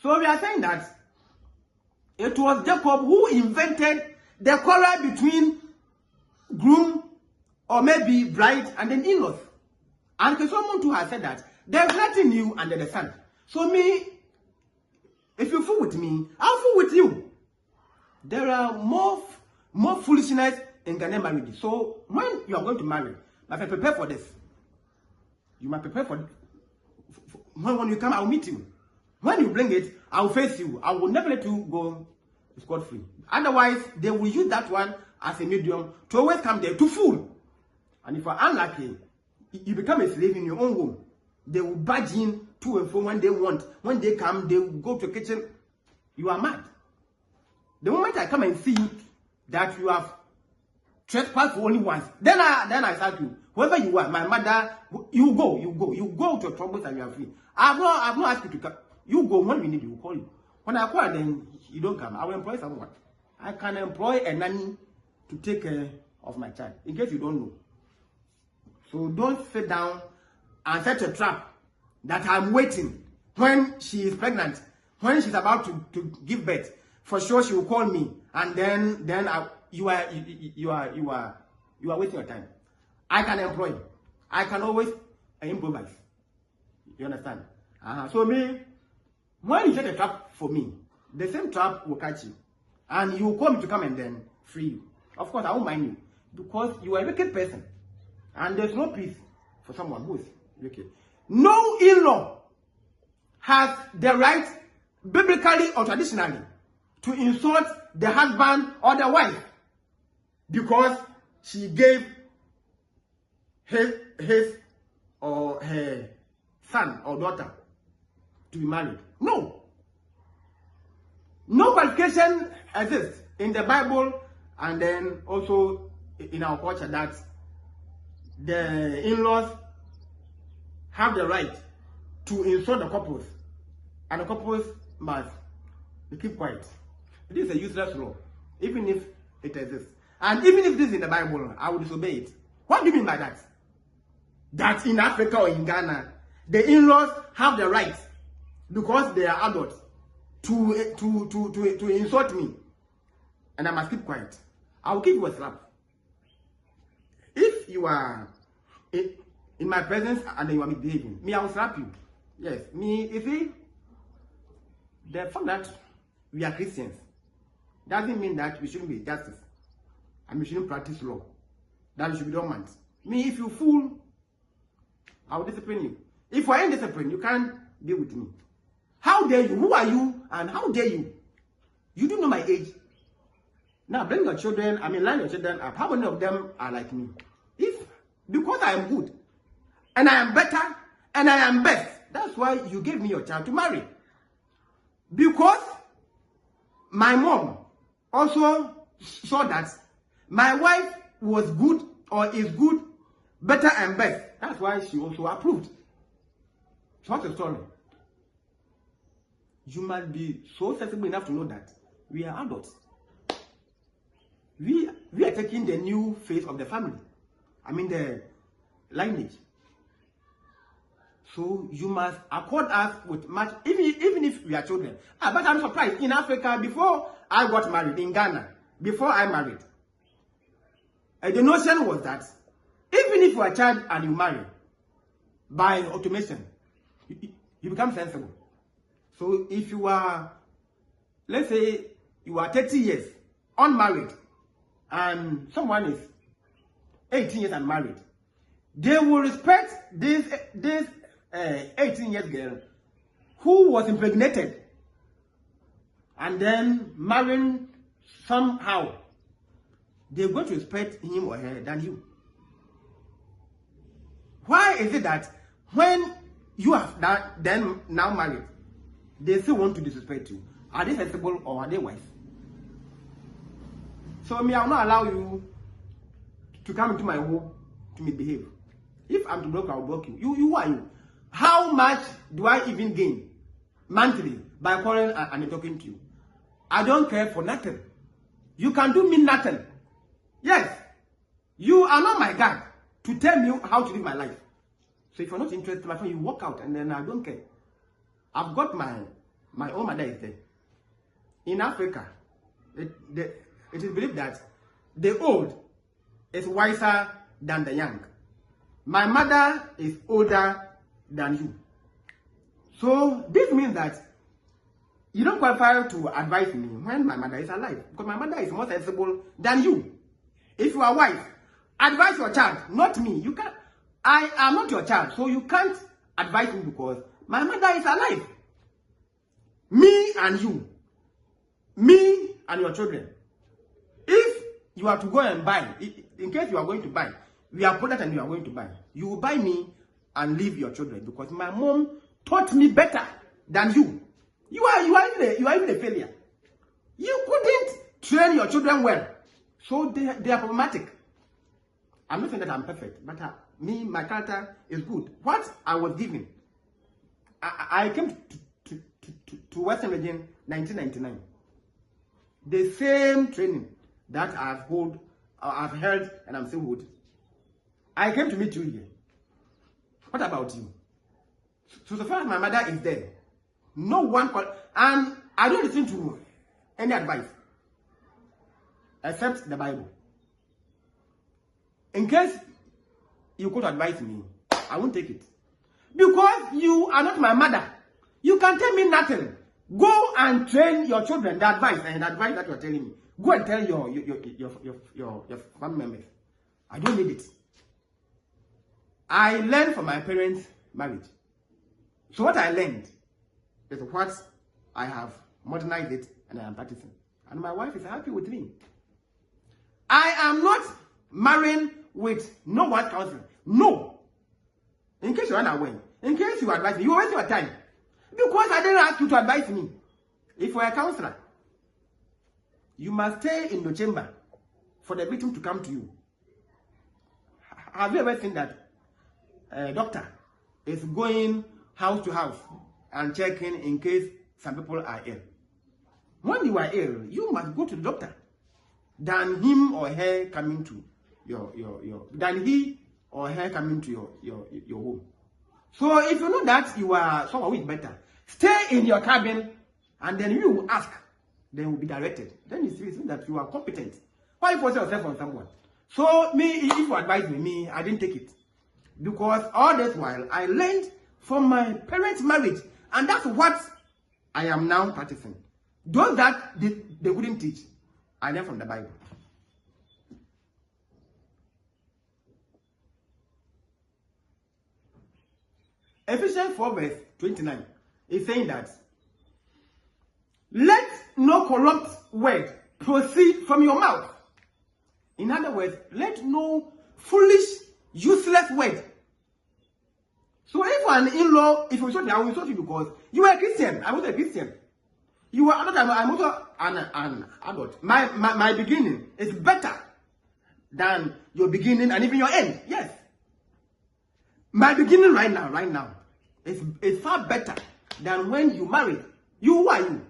So we are saying that it was Jacob who invented the quarrel between groom or maybe bride and then in-laws. And someone too has said that there's nothing new under the sun. So me, if you fool with me, I'll fool with you. There are more foolishness in Ghanaian marriage. So when you are going to marry, you must prepare for this. You must prepare for when you come, I'll meet you. When you bring it, I will face you. I will never let you go scot-free. Otherwise, they will use that one as a medium to always come there to fool. And if you are unlucky, you become a slave in your own home. They will barge in to and from when they want. When they come, they will go to the kitchen. You are mad. The moment I come and see that you have trespassed for only once, then I thank you. Whoever you are, my mother, you go to your troubles and you are free. I've not asked you to come. You go when we need you, we'll call you. When I call, then you don't come. I will employ someone. I can employ a nanny to take care of my child, in case you don't know. So don't sit down and set a trap that I'm waiting when she is pregnant, when she's about to give birth. For sure, she will call me, and then you are wasting your time. I can employ. I can always improvise. You understand? So me, when you set a trap for me, the same trap will catch you, and you will call me to come and then free you. Of course, I won't mind you because you are a wicked person, and there's no peace for someone who is wicked. No in-law has the right, biblically or traditionally, to insult the husband or the wife because she gave his or her son or daughter to be married. No. No qualification exists in the Bible and then also in our culture that the in-laws have the right to insult the couples, and the couples must keep quiet. It is a useless law, even if it exists. And even if this is in the Bible, I will disobey it. What do you mean by that? That in Africa or in Ghana, the in-laws have the right, because they are adults, to insult me, and I must keep quiet. I will give you a slap. If you are in my presence and then you are misbehaving, me, I will slap you. Yes, me, you see, the fact that we are Christians doesn't mean that we shouldn't be justice and we shouldn't practice law, that we should be dormant. Me, if you fool, I will discipline you. If you are indisciplined, you can't be with me. How dare you? Who are you? And how dare you? You don't know my age. Now bring your children, line your children up. How many of them are like me? Because I am good, and I am better, and I am best, that's why you gave me your child to marry. Because my mom also saw that my wife was good or is good, better and best. That's why she also approved. So what's the story? You must be so sensible enough to know that we are adults. We are taking the new phase of the family. The lineage. So you must accord us with much, even if we are children. But I'm surprised, in Africa, before I got married, in Ghana, before I married, the notion was that even if you are a child and you marry, by automation, you become sensible. So if you are, let's say, you are 30 years, unmarried, and someone is 18 years and married, they will respect this 18-year girl who was impregnated and then marrying somehow. They're going to respect him or her than you. Why is it that when you have then now married, they still want to disrespect you? Are they sensible or are they wise? So me, I will not allow you to come into my home to misbehave. If I'm to block, I will block you. You are you. How much do I even gain monthly by calling and talking to you? I don't care for nothing. You can do me nothing. Yes, you are not my God to tell me how to live my life. So if you're not interested, my friend, you walk out and then I don't care. I've got my own mother is there. In Africa, it is believed that the old is wiser than the young. My mother is older than you. So this means that you don't qualify to advise me when my mother is alive, because my mother is more sensible than you. If you are wise, advise your child, not me. You can't. I am not your child, so you can't advise me because my mother is alive. Me and you, me and your children. If you are to go and buy, in case you are going to buy, we are product and you are going to buy, you will buy me and leave your children because my mom taught me better than you. You are even a failure. You couldn't train your children well, so they are problematic. I'm not saying that I'm perfect, but my character is good. What I was given, I came to Western Region 1999. The same training that I've held and I'm still holding. I came to meet you here. What about you? So far as my mother is there, no one called, and I don't listen to any advice except the Bible. In case you could advise me, I won't take it. Because you are not my mother. You can tell me nothing. Go and train your children, the advice that you're telling me. Go and tell your family members. I don't need it. I learned from my parents' marriage. So what I learned is what I have modernized it and I am practicing. And my wife is happy with me. I am not marrying with no one counseling. No. In case you run away, in case you advise me, you waste your time. Because I didn't ask you to advise me. If you're a counselor, you must stay in the chamber for the victim to come to you. Have you ever seen that a doctor is going house to house and checking in case some people are ill? When you are ill, you must go to the doctor than him or her coming to than he or her coming to your home. So if you know that you are someone who is better, stay in your cabin and then you will ask, then you will be directed. Then you see that you are competent. Why force yourself on someone? So me, if you advise me, I didn't take it. Because all this while, I learned from my parents' marriage. And that's what I am now practicing. Those that they couldn't teach, I learned from the Bible. Ephesians 4 verse 29 is saying that, let no corrupt word proceed from your mouth. In other words, let no foolish, useless word. So if an in-law, if you I will insult you because you are a Christian, I was a Christian. You are another, I'm also an adult. My beginning is better than your beginning and even your end. Yes. My beginning right now is far better than when you married. Who are you?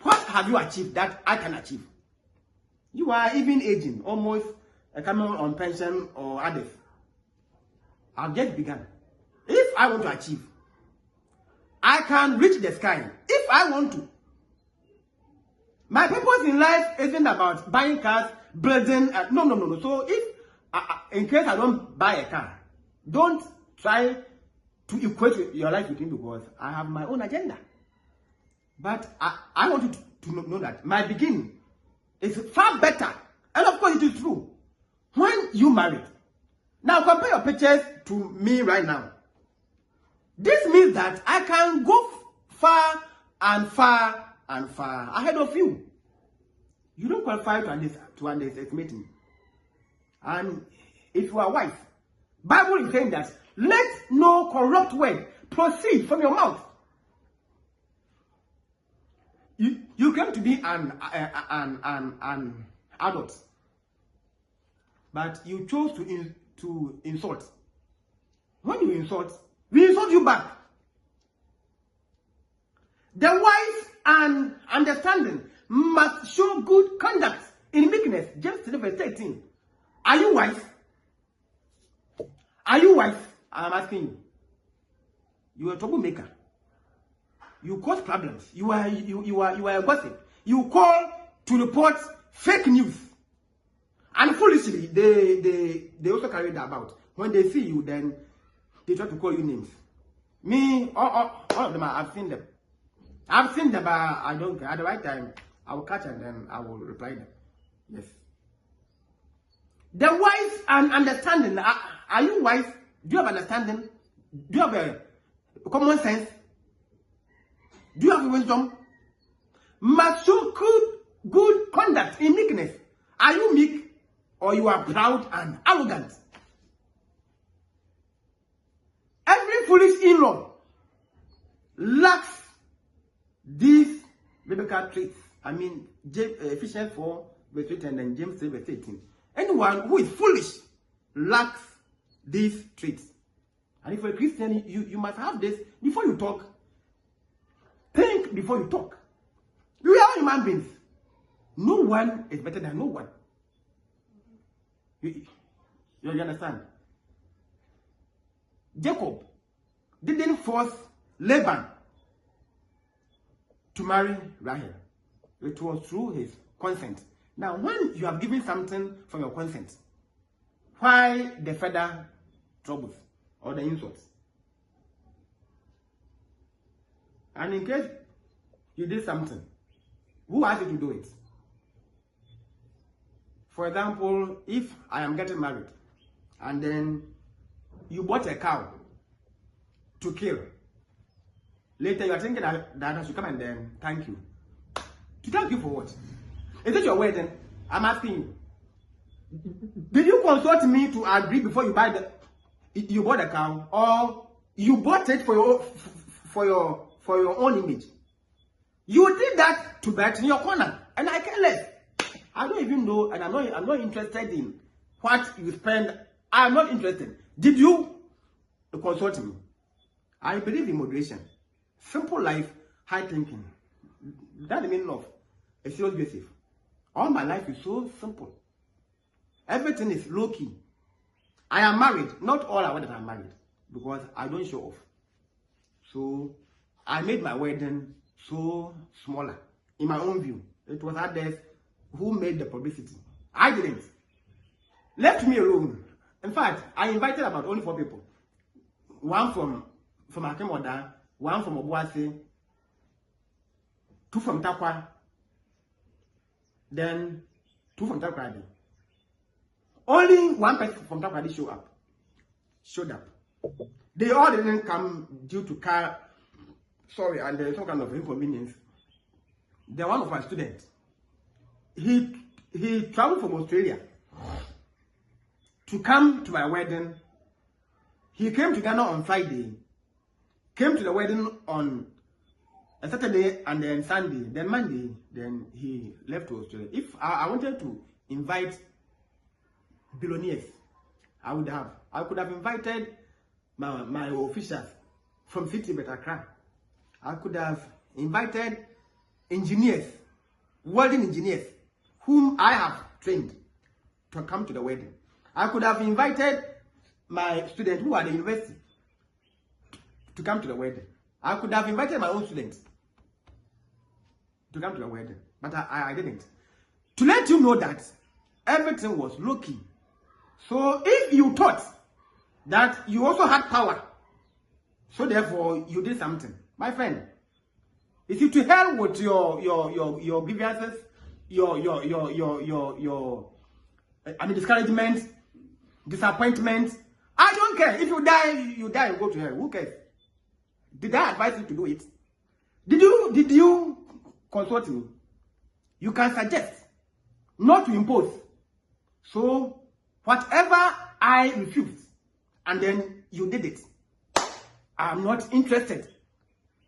What have you achieved that I can achieve? You are even aging, almost coming on pension or others. I've just begun. If if I want to achieve, I can reach the sky if I want to. My purpose in life isn't about buying cars, building. No. So if, in case I don't buy a car, don't try to equate your life with me, because I have my own agenda. But I want you to know that my beginning is far better. And of course, it is true. When you married, now compare your pictures to me right now. This means that I can go far and far and far ahead of you. You don't qualify to underestimate me. And if you are wise, Bible is saying that let no corrupt word proceed from your mouth. You claim to be an adult, but you chose to insult. When you insult, we insult you back. The wise and understanding must show good conduct in meekness. James 3 verse 13. Are you wise? Are you wise? I'm asking you. You are a troublemaker. You cause problems. You are a gossip. You call to report fake news. And foolishly, they also carry that about. When they see you, then they try to call you names. Me, all of them, I've seen them. I've seen them, but I don't care. At the right time, I will catch and then I will reply them. Yes. The wise and understanding. Are you wise? Do you have understanding? Do you have a common sense? Do you have wisdom? Must show good conduct in meekness. Are you meek, or you are proud and arrogant? Every foolish in-law lacks these biblical traits. I mean, Ephesians 4 verse 8 and then James 3 verse 18. Anyone who is foolish lacks these traits. And if you're a Christian, you must have this before you talk. Think before you talk. We are all human beings. No one is better than no one. You understand? Jacob didn't force Laban to marry Rahel. It was through his consent. Now, when you have given something from your consent, why the further troubles or the insults? And in case you did something, who asked you to do it? For example, if I am getting married and then you bought a cow to kill, later you are thinking that I should come and then thank you. To thank you for what? Is it your wedding? I'm asking you. Did you consult me to agree before you you bought a cow, or you bought it for your own image? You did that to bet in your corner, and I care less. I don't even know, and I'm not interested in what you spend. I'm not interested. Did you consult me? I believe in moderation, simple life, high thinking. That's the meaning of a serious basis. All my life is so simple. Everything is low key. I am married. Not all are that I'm married, because I don't show off. So I made my wedding so smaller in my own view. It was others who made the publicity. I didn't. Left me alone. In fact, I invited about only 4 people. One from Akemoda, one from Obuasi, 2 from Takwa, then 2 from Takradi. Only 1 person from Takradi showed up. They all didn't come due to car, and there is some kind of inconvenience. Then one of my students, he traveled from Australia to come to my wedding. He came to Ghana on Friday, came to the wedding on a Saturday and then Sunday, then Monday, then he left to Australia. If I wanted to invite billionaires, I could have invited my officials from City Accra. I could have invited engineers, welding engineers, whom I have trained to come to the wedding. I could have invited my students who are at the university. to come to the wedding. I could have invited my own students to come to the wedding, but I didn't. To let you know that everything was low-key. So if you thought that you also had power, so therefore you did something, my friend, you see, to hell with your grievances, your discouragement, disappointment. I don't care. If you die, you die and go to hell. Who cares? Did I advise you to do it? Did you consult me? You can suggest, not to impose. So whatever I refused, and then you did it, I'm not interested.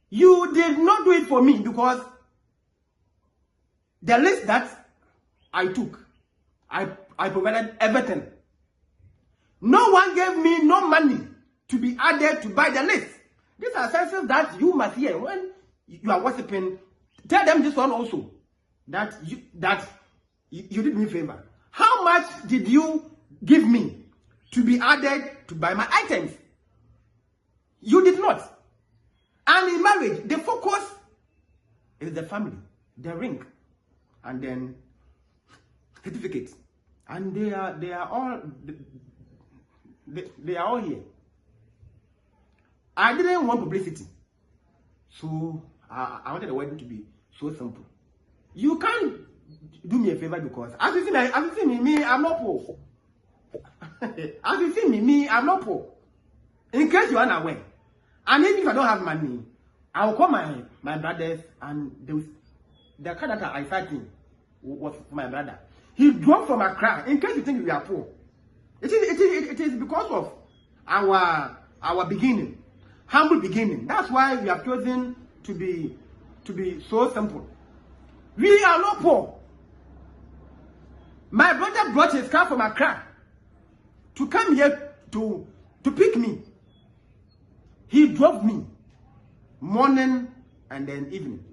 You did not do it for me, because the list that I took, I provided everything. No one gave me no money to be added to buy the list. These are senses that you must hear when you are worshiping. Tell them this one also, that you did me a favor. How much did you give me to be added to buy my items? You did not. And in marriage, the focus is the family, the ring, and then certificate, and they are all here. I didn't want publicity, so I wanted the wedding to be so simple. You can't do me a favor, because as you see me, I'm not poor. As you see me, I'm not poor. In case you are unaware, and even if I don't have money, I will call my brothers, and the car that I sat in was my brother. He drove from Accra. In case you think we are poor, it is because of our beginning, humble beginning. That's why we have chosen to be so simple. We are not poor. My brother brought his car from Accra to come here to pick me. He drove me morning and then evening.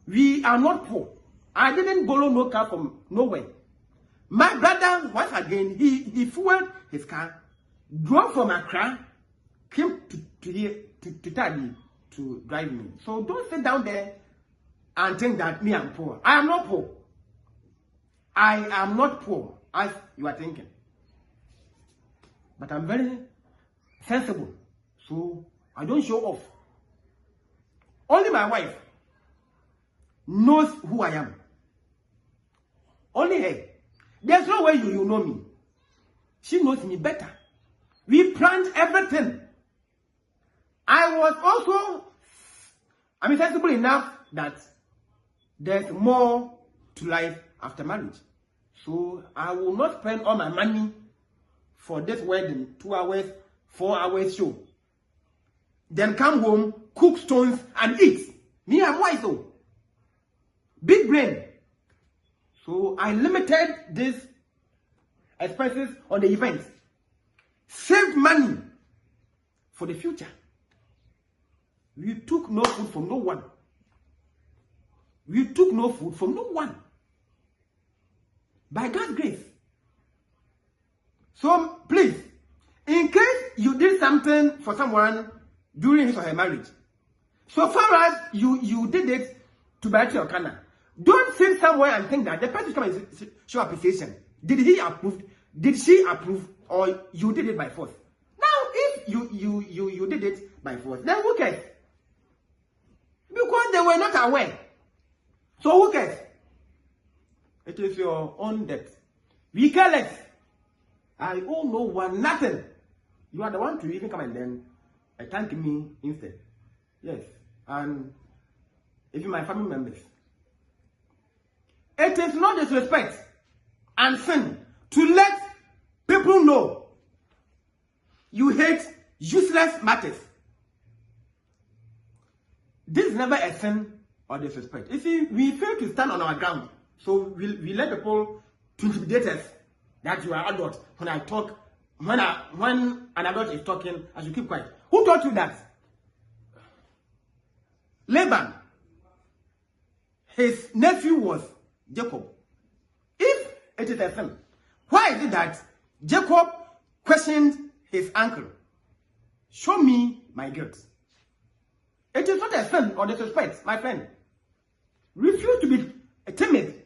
We are not poor. I didn't borrow no car from nowhere. My brother, once again, he fueled his car, drove from Accra, came to here to Tadi to drive me. So don't sit down there and think that me I'm poor. I am not poor. I am not poor, as you are thinking. But I'm very sensible, so I don't show off. Only my wife knows who I am. Only her. There's no way you know me. She knows me better. We planned everything. I was also, sensible enough that there's more to life after marriage. So I will not spend all my money for this wedding, 2 hours, 4 hours show. Then come home, cook stones, and eat. Me, I'm wise though. Big brain. So I limited these expenses on the events. Saved money for the future. We took no food from no one. We took no food from no one. By God's grace. So please, in case you did something for someone during his or her marriage, so far as you did it to buy your canna, don't sit somewhere and think that the person come and show appreciation. Did he approve? Did she approve? Or you did it by force? Now, if you did it by force, then who cares? Because they were not aware. So who cares? It is your own debt. We care less. I owe no one nothing. You are the one to even come and then thank me instead. Yes. And even my family members. It is not disrespect and sin to let people know you hate useless matters. This is never a sin or disrespect. You see, we fail to stand on our ground. So we let people to intimidate us that you are adult. When I talk, when an adult is talking, I should keep quiet. Who taught you that? Laban, his nephew was Jacob. If it is a sin, why is it that Jacob questioned his uncle? Show me my guilt. It is not a sin or disrespect, my friend. Refuse to be timid.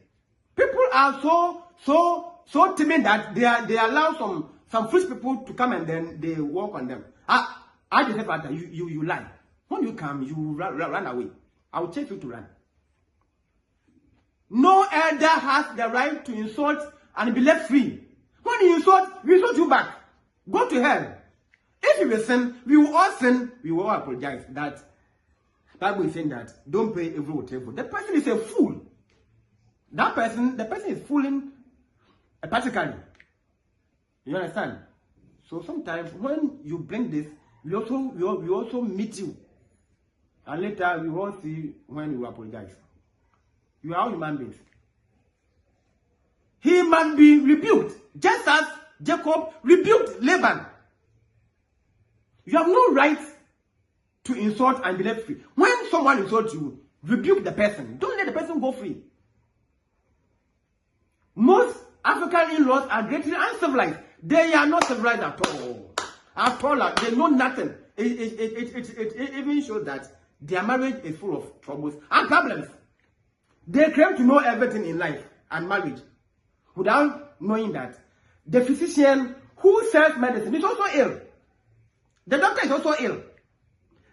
People are so timid that they allow some foolish people to come and then they walk on them. I just said, you lie. When you come, you run away. I will chase you to run. No elder has the right to insult and be left free. When you insult you back. Go to hell. If you will sin, we will all sin. We will all apologize. That Bible is saying that don't pay evil with evil. The person is a fool. The person is fooling practically. You understand? So sometimes when you bring this, we also meet you, and later we all see when you apologize. You are all human beings. He must be rebuked, just as Jacob rebuked Laban. You have no right to insult and be left free. When someone insults you, rebuke the person. Don't let the person go free. Most African in-laws are greatly uncivilized. They are not civilized at all. At all. They know nothing. It even shows that their marriage is full of troubles and problems. They claim to know everything in life and marriage without knowing that the physician who sells medicine is also ill. The doctor is also ill.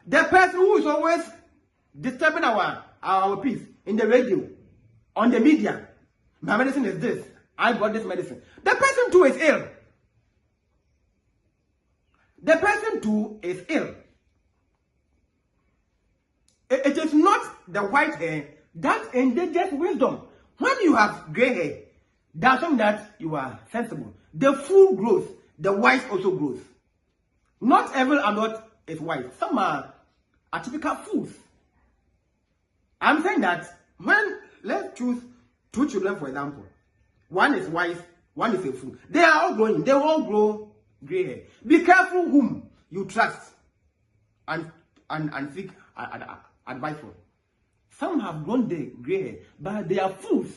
The person who is always disturbing our peace in the radio, on the media, my medicine is this, I bought this medicine. The person too is ill. The person too is ill. It is not the white hair that endangers wisdom. When you have gray hair, that's something that you are sensible. The fool grows, the wise also grows. Not every adult is wise. Some are typical fools. I'm saying that let's choose two children, for example. One is wise, one is a fool. They are all growing. They all grow gray hair. Be careful whom you trust and seek advice from. Some have grown the gray hair, but they are fools.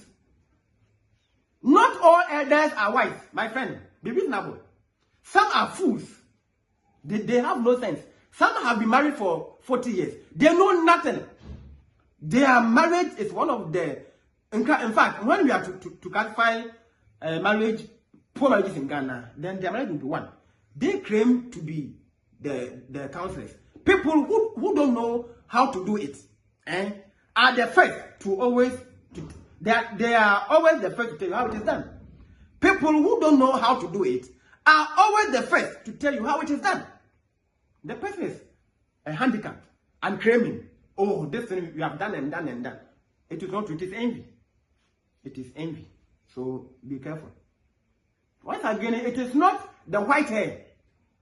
Not all elders are wise, my friend. Be reasonable. Some are fools. They have no sense. Some have been married for 40 years. They know nothing. Their marriage is one of the... In fact, when we are to classify marriage, poor marriages in Ghana, then their marriage will be one. They claim to be the counselors. People who don't know how to do it are the first to always... They are always the first to tell you how it is done. People who don't know how to do it are always the first to tell you how it is done. The person is a handicap and claiming, oh, this thing you have done and done and done. It is not true. It is envy. It is envy. So be careful. Once again, it is not the white hair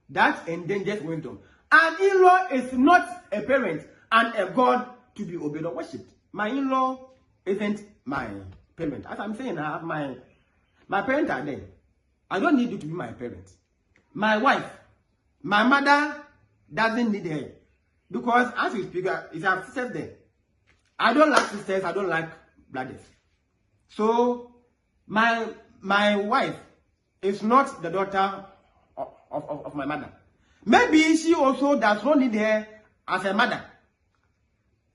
that endangers wisdom. An in-law is not a parent and a God to be obeyed or worshipped. My in-law isn't my parent. As I'm saying, I have my parents are there. I don't need you to be my parent. My wife, my mother doesn't need her. Because as we speak, it's our sisters there. I don't like sisters, I don't like brothers. So my wife is not the daughter of my mother. Maybe she also does not need her as a mother.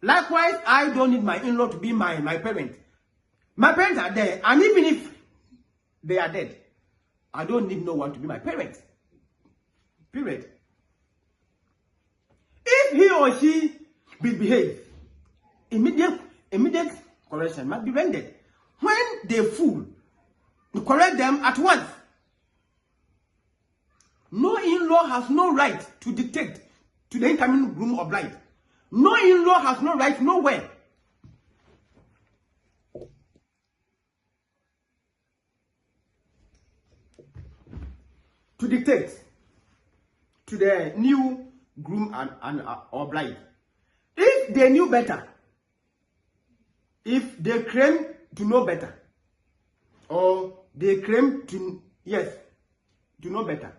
Likewise, I don't need my in-law to be my parent. My parents are there, and even if they are dead, I don't need no one to be my parent. Period. If he or she misbehaves, immediate correction must be rendered. When they fool, you correct them at once. No in-law has no right to dictate to the incoming groom or bride. No in-law has no right nowhere. To dictate to the new groom or bride. If they knew better, if they claim to know better, or they claim to know better,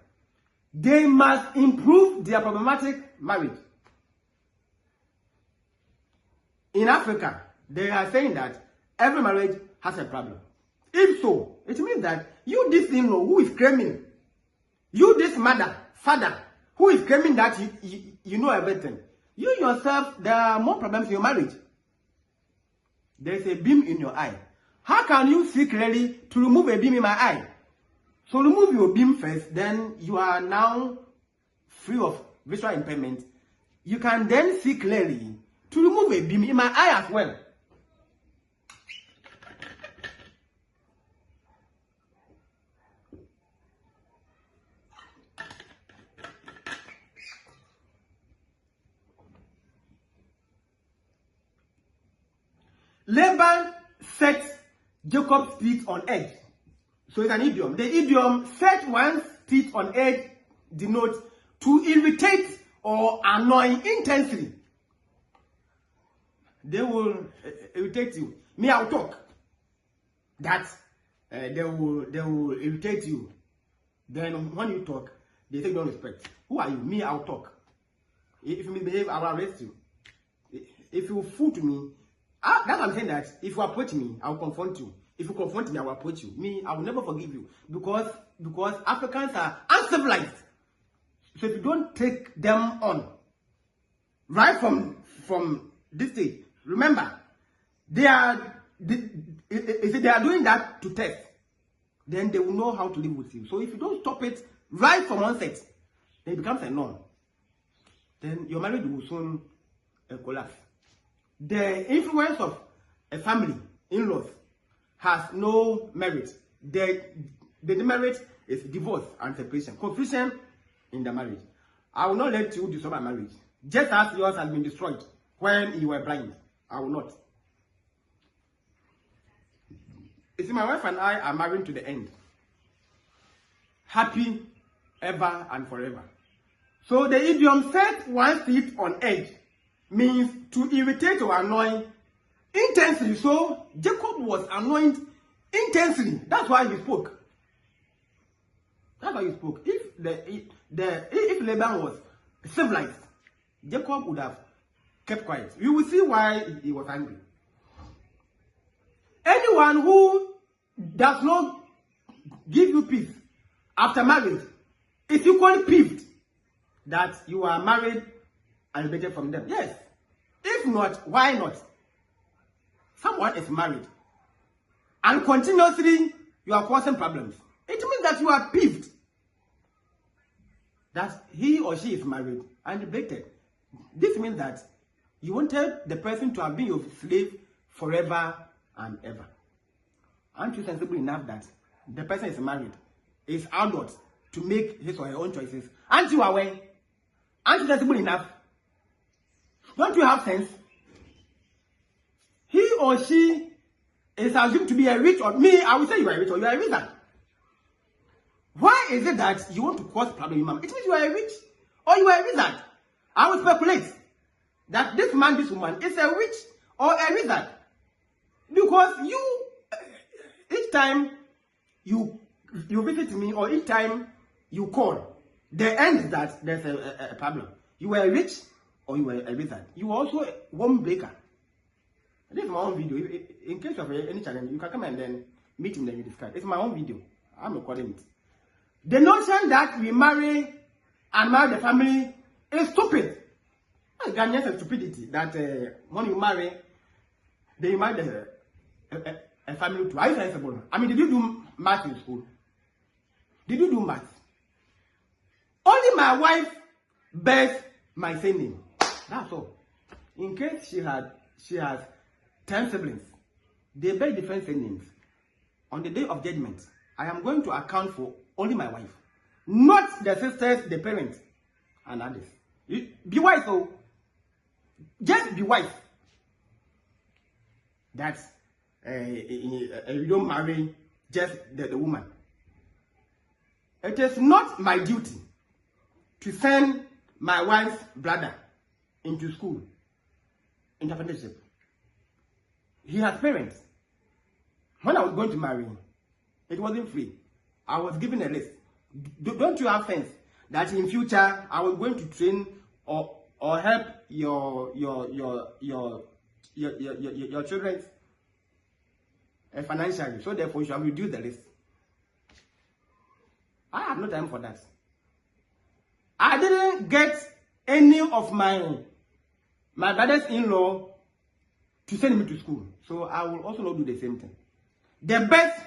they must improve their problematic marriage. In Africa, they are saying that every marriage has a problem. If so, it means that you, this in-law who is claiming, you, this mother, father, who is claiming that you know everything. You yourself, there are more problems in your marriage. There's a beam in your eye. How can you see clearly to remove a beam in my eye? So remove your beam first, then you are now free of visual impairment. You can then see clearly to remove a beam in my eye as well. Laban set Jacob's teeth on edge. So it's an idiom. The idiom set one's teeth on edge denotes to irritate or annoy intensely. They will irritate you. Me, I'll talk. That they will irritate you. Then when you talk, they say don't respect. Who are you? Me, I'll talk. If you misbehave, I will arrest you. If you fool to me, that's what I'm saying, that if you approach me, I will confront you. If you confront me, I will approach you. Me, I will never forgive you. Because Africans are uncivilized. So if you don't take them on, right from this stage, remember, they are doing that to test. Then they will know how to live with you. So if you don't stop it right from onset, then it becomes a norm. Then your marriage will soon collapse. The influence of a family, in-laws, has no merit. The demerit is divorce and separation, confusion in the marriage. I will not let you destroy my marriage, just as yours has been destroyed when you were blind. I will not. You see, my wife and I are married to the end, happy ever and forever. So the idiom set one's teeth on edge means to irritate or annoy intensely. So Jacob was annoyed intensely. That's why he spoke. That's why he spoke. If Laban was civilized, Jacob would have kept quiet. You will see why he was angry. Anyone who does not give you peace after marriage is equally peeved that you are married and better from them. Yes. If not, why not? Someone is married and continuously you are causing problems. It means that you are peeved that he or she is married and debated. This means that you wanted the person to have been your slave forever and ever. Aren't you sensible enough that the person is married, is adult to make his or her own choices? Aren't you aware? Aren't you sensible enough? Don't you have sense? He or she is assumed to be a rich, or me, I will say you are a rich or you are a wizard. Why is it that you want to cause problem in mom? It means you are a rich or you are a wizard. I will speculate that this man, this woman is a witch or a wizard. Because you, each time you visit me or each time you call, the end is that there's a problem. You were rich or you were a wizard. You were also a home breaker. This is my own video. In case of any challenge, you can come and then meet him and you discuss. It's my own video. I'm recording it. The notion that we marry and marry the family is stupid. Ghanaians stupidity that when you marry, then you marry a family too. Are you sensible? I mean, did you do math in school? Did you do math? Only my wife bears my same name. That's all. In case she has 10 siblings, they bear different names. On the day of judgment, I am going to account for only my wife, not the sisters, the parents, and others. Be wise, though. Just be wise. That you don't marry just the woman. It is not my duty to send my wife's brother into school, into apprenticeship. He has parents. When I was going to marry him, it wasn't free. I was given a list. Don't you have sense that in future I was going to train or help your children financially? So therefore you shall reduce the list. I have no time for that. I didn't get any of my brothers-in-law to send me to school. So I will also not do the same thing. The best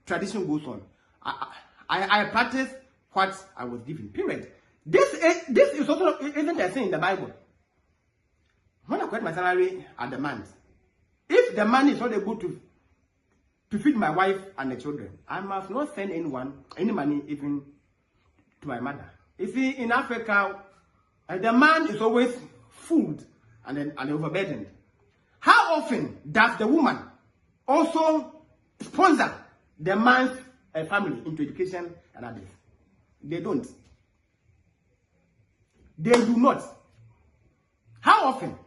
tradition goes on. I practice what I was given. Period. This is also isn't a thing in the Bible. When I get my salary at the month, if the money is not able to feed my wife and the children, I must not send any money even to my mother. You see, in Africa, the man is always fooled and overburdened. How often does the woman also sponsor the man's family into education and others? They don't. They do not. How often?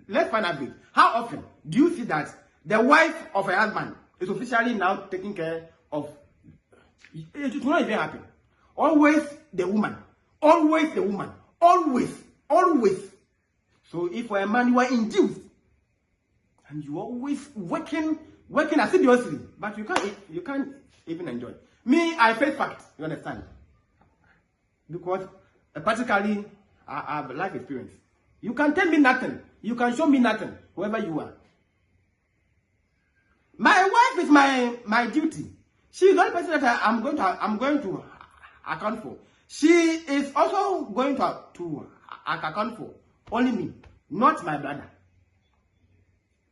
Let's find out this. How often do you see that the wife of a husband is officially now taking care of? It will not even happen. Always the woman. Always the woman. Always. Always. So if for a man you are induced and you are always working assiduously, but you can't even enjoy. Me, I face facts. You understand? Because practically I have life experience. You can tell me nothing. You can show me nothing, whoever you are. My wife is my duty. She is the only person that I'm going to account for. She is also going to account for only me, not my brother.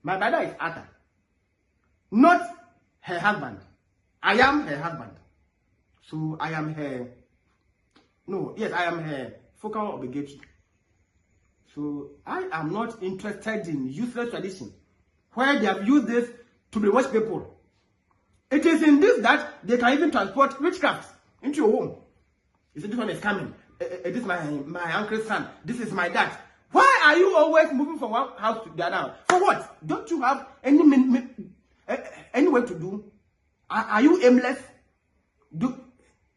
My brother is Arthur, not her husband. I am her husband. So I am her. No, yes, I am her focal obligation. So I am not interested in useless tradition where they have used this to brainwash people. It is in this that they can even transport witchcraft into your home. You see, this one is coming. It is my uncle's son. This is my dad. Why are you always moving from one house to the other? For what? Don't you have any way to do? Are you aimless?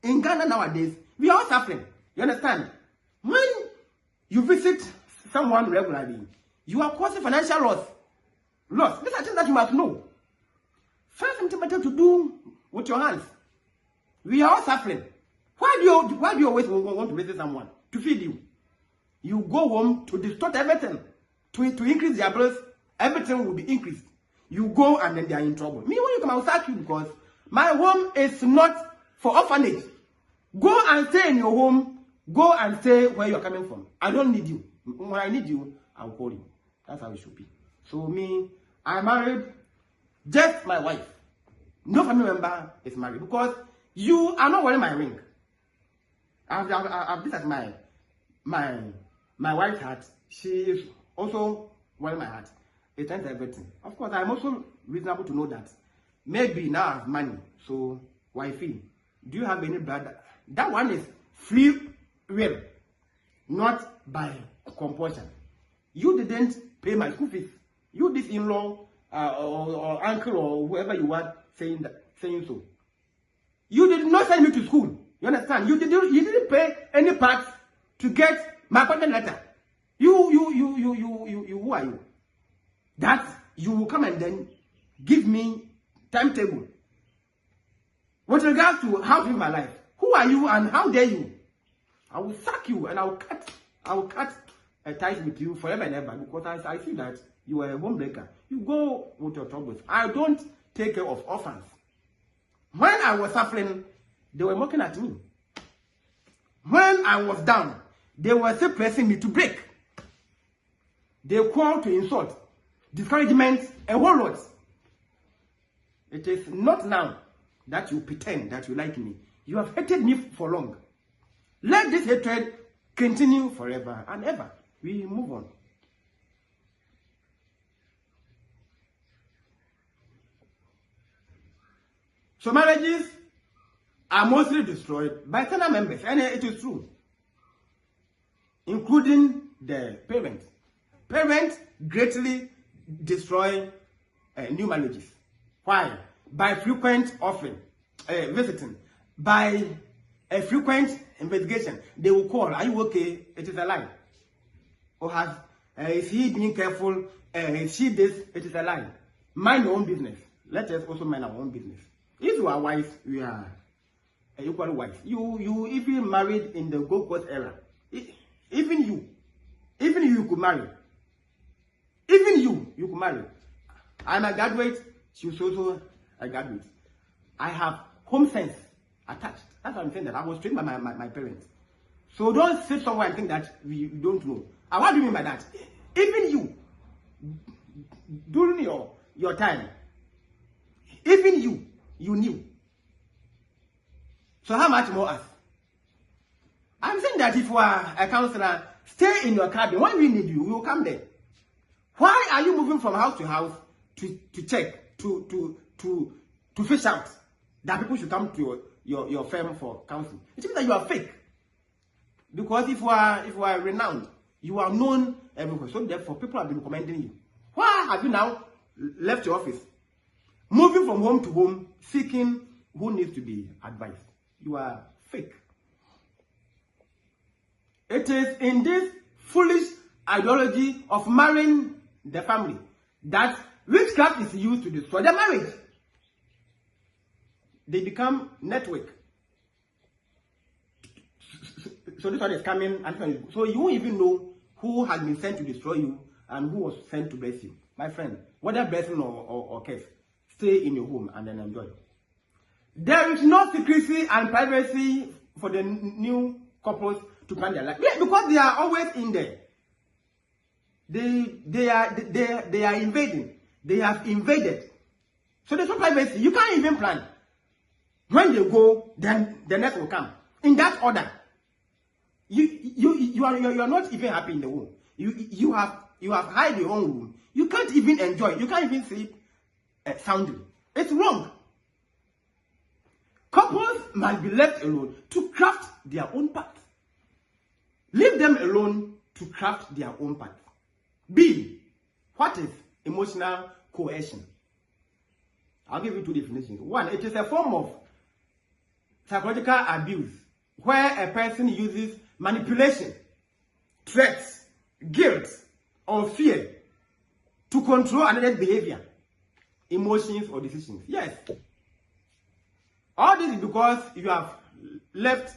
In Ghana nowadays, we are all suffering. You understand? When you visit someone regularly, you are causing financial loss. These are things that you must know. Find something better to do with your hands. We are all suffering. Why do you always want to visit someone to feed you? You go home to distort everything, to increase their bills. Everything will be increased. You go and then they are in trouble. Me, when you come, I will sack you because my home is not for orphanage. Go and stay in your home. Go and stay where you are coming from. I don't need you. When I need you, I'll call you. That's how it should be. So me, I married just my wife. No family member is married because you are not wearing my ring. I've this at my wife's hat. She is also wearing my hat. It ends everything. Of course, I'm also reasonable to know that maybe now I have money. So wifey, do you have any brother? That one is free will, not by compulsion. You didn't pay my school fees. You, this in-law or uncle or whoever you are, saying so. You did not send me to school. You understand? You didn't pay any part to get my appointment letter. You, who are you? That you will come and then give me timetable with regards to how to live my life. Who are you and how dare you? I will sack you and I will cut ties with you forever and ever because I see that you are a home breaker. You go with your troubles. I don't take care of orphans. When I was suffering, they were mocking at me. When I was down, they were still pressing me to break. They called to insult, discouragement, a whole lot. It is not now that you pretend that you like me. You have hated me for long. Let this hatred continue forever and ever. We move on. So marriages are mostly destroyed by tenant members, and it is true, including the parents. Parents greatly destroy new marriages. Why? By frequent offering, visiting, by a frequent investigation. They will call, are you okay? It is a lie. Or is he being careful? Is she this? It is a lie. Mind your own business. Let us also mind our own business. If you are wise, we are equal wife. You even married in the Gold Coast era. Even you could marry. Even you could marry. I'm a graduate. She's also a graduate. I have home sense attached. That's what I'm saying, that I was trained by my parents. So don't sit somewhere and think that we don't know. And what do you mean by that? Even you, during your time, even you knew. So how much more us? I'm saying that if you are a counselor, stay in your cabin. When we need you, we will come there. Why are you moving from house to house to check, to fish out that people should come to your firm for counseling? It means that you are fake. Because if you are renowned, you are known everywhere. So therefore, people have been recommending you. Why have you now left your office, moving from home to home, seeking who needs to be advised? You are fake. It is in this foolish ideology of marrying the family that witchcraft is used to destroy the marriage. They become network. So this one is coming, and so you won't even know who has been sent to destroy you and who was sent to bless you. My friend, whether blessing or curse, stay in your home and then enjoy. There is no secrecy and privacy for the new couples to plan their life. Yeah, because they are always in there. They are invading. They have invaded. So there's no privacy. You can't even plan. When they go, then the next will come. In that order. You are not even happy in the home. You have hired your own room. You can't even enjoy. You can't even sleep soundly. It's wrong. Couples must be left alone to craft their own path. Leave them alone to craft their own path. B. What is emotional coercion? I'll give you two definitions. One, it is a form of psychological abuse where a person uses manipulation, threats, guilt, or fear to control another's behavior, emotions, or decisions. Yes. All this is because you have left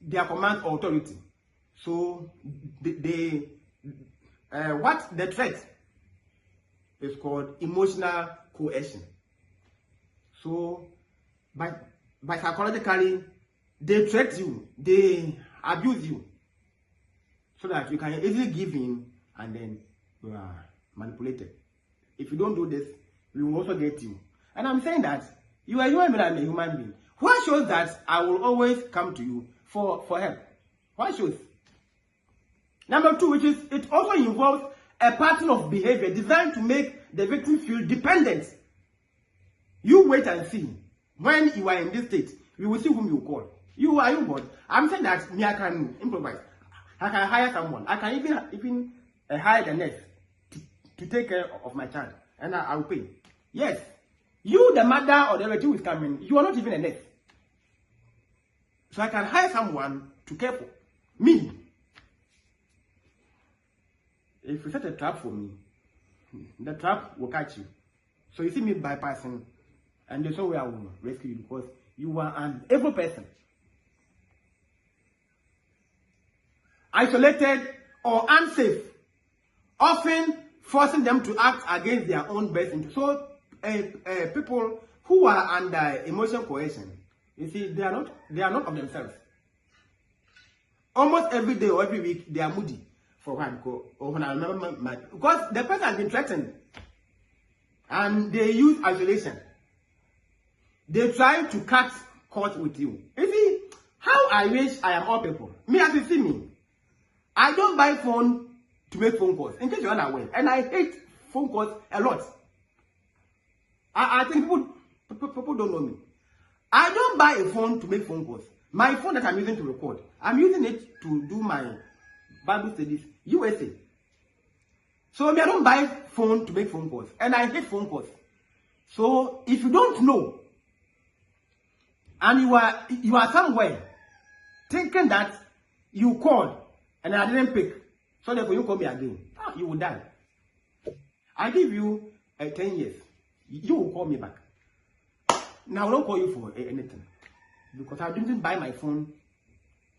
their command or authority. So what the threat is called emotional coercion. So by psychologically, they threat you, they abuse you, so that you can easily give in and then you are manipulated. If you don't do this, we will also get you. And I'm saying that you are human being, I'm a human being. What shows that I will always come to you for help? What shows? Number two, which is it also involves a pattern of behavior designed to make the victim feel dependent. You wait and see. When you are in this state, you will see whom you call. Are you God? I'm saying that me, I can improvise. I can hire someone. I can even hire the nurse to take care of my child, and I will pay. Yes, you, the mother or the relative who is coming, you are not even a nurse. So I can hire someone to care for me. If you set a trap for me, the trap will catch you. So you see me bypassing, and there's no way I will rescue you because you are an evil person. Isolated or unsafe, often forcing them to act against their own best interest. So people who are under emotional coercion, you see, they are not of themselves. Almost every day or every week, they are moody. For one, or when I remember because the person has been threatened, and they use isolation. They try to cut court with you. You see, how I wish I am all people. Me, as you see me, I don't buy phone to make phone calls. In case you're unaware, and I hate phone calls a lot. I think people don't know me. I don't buy a phone to make phone calls. My phone that I'm using to record, I'm using it to do my Bible studies, USA. So I don't buy phone to make phone calls, and I hate phone calls. So if you don't know, and you are somewhere thinking that you called and I didn't pick, so therefore you call me again, you will die. I give you 10 years, you will call me back. Now I don't call you for anything. because I didn't buy my phone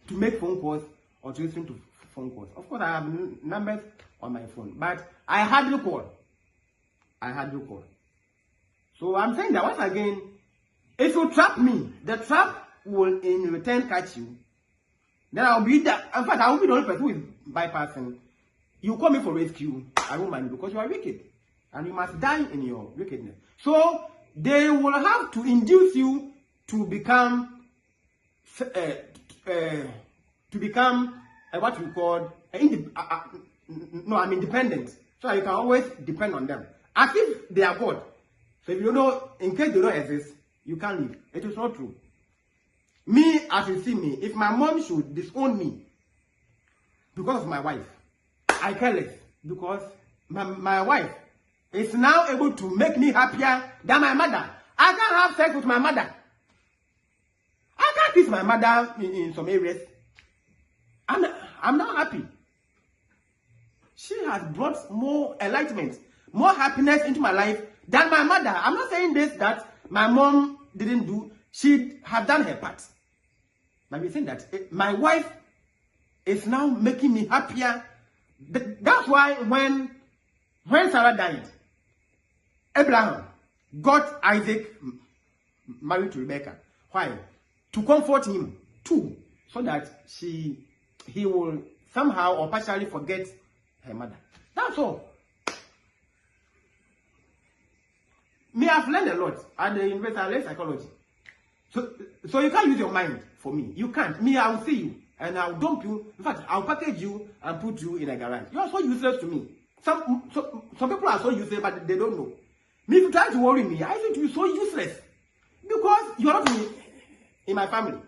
to make phone calls or to listen to phone calls. Of course, I have numbers on my phone, but I hardly call. So I'm saying that once again, if you trap me, the trap will in return catch you. Then I'll be that. In fact, I will be the only person who is bypassing. You call me for rescue, I won't mind because you are wicked, and you must die in your wickedness. So they will have to induce you to become, what we call independent. So you can always depend on them as if they are God. So if you know, in case they don't exist, you can't live. It is not true. Me, as you see me, if my mom should disown me because of my wife, I care less, because my wife is now able to make me happier than my mother. I can't have sex with my mother. I can't kiss my mother in some areas. I'm not happy. She has brought more enlightenment, more happiness into my life than my mother. I'm not saying this that my mom didn't do. She have done her part. But we're saying that my wife is now making me happier. That's why when Sarah died, Abraham got Isaac married to Rebecca. Why? To comfort him too, so that he will somehow or partially forget her mother. That's all. Me, I've learned a lot at the university. I learned psychology. So you can't use your mind for me. You can't. Me, I will see you and I'll dump you. In fact, I'll package you and put you in a garage. You are so useless to me. Some people are so useless, but they don't know. Me, if you try to worry me, I think you're so useless because you are not in my family.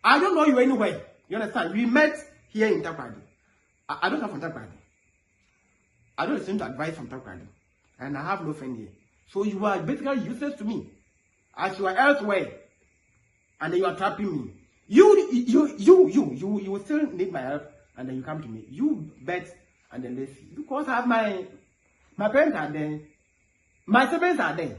I don't know you anywhere. You understand? We met here in Takrady. I don't come from Takrady. I don't listen to advice from Takrady, and I have no friend here. So you are basically useless to me, as you are elsewhere, and then you are trapping me. You will still need my help, and then you come to me. You bet, and then let's see. Because I have my parents are there, my siblings are there.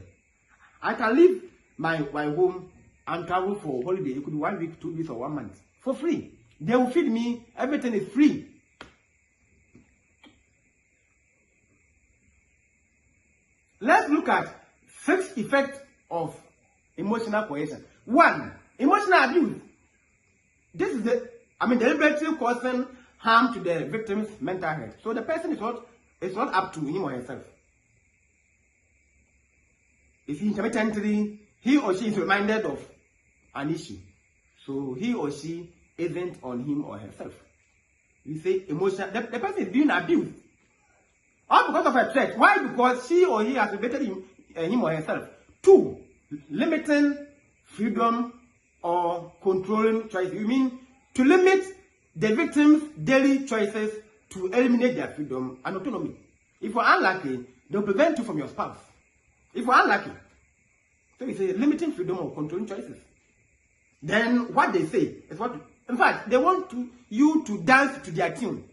I can leave my home and travel for holiday. It could be 1 week, 2 weeks, or 1 month for free. They will feed me. Everything is free. Let's look at 6 effects of emotional coercion. 1, emotional abuse. This is deliberately causing harm to the victim's mental health. So the person is not up to him or herself. If intermittently, he or she is reminded of an issue, so he or she isn't on him or herself. We say emotional. The person is being abused. All because of a threat. Why? Because she or he has elevated him or herself. 2, limiting freedom or controlling choices. You mean to limit the victim's daily choices to eliminate their freedom and autonomy. If you're unlucky, they'll prevent you from your spouse. If you're unlucky. So it's a limiting freedom or controlling choices. Then what they say is what, in fact, they want you to dance to their tune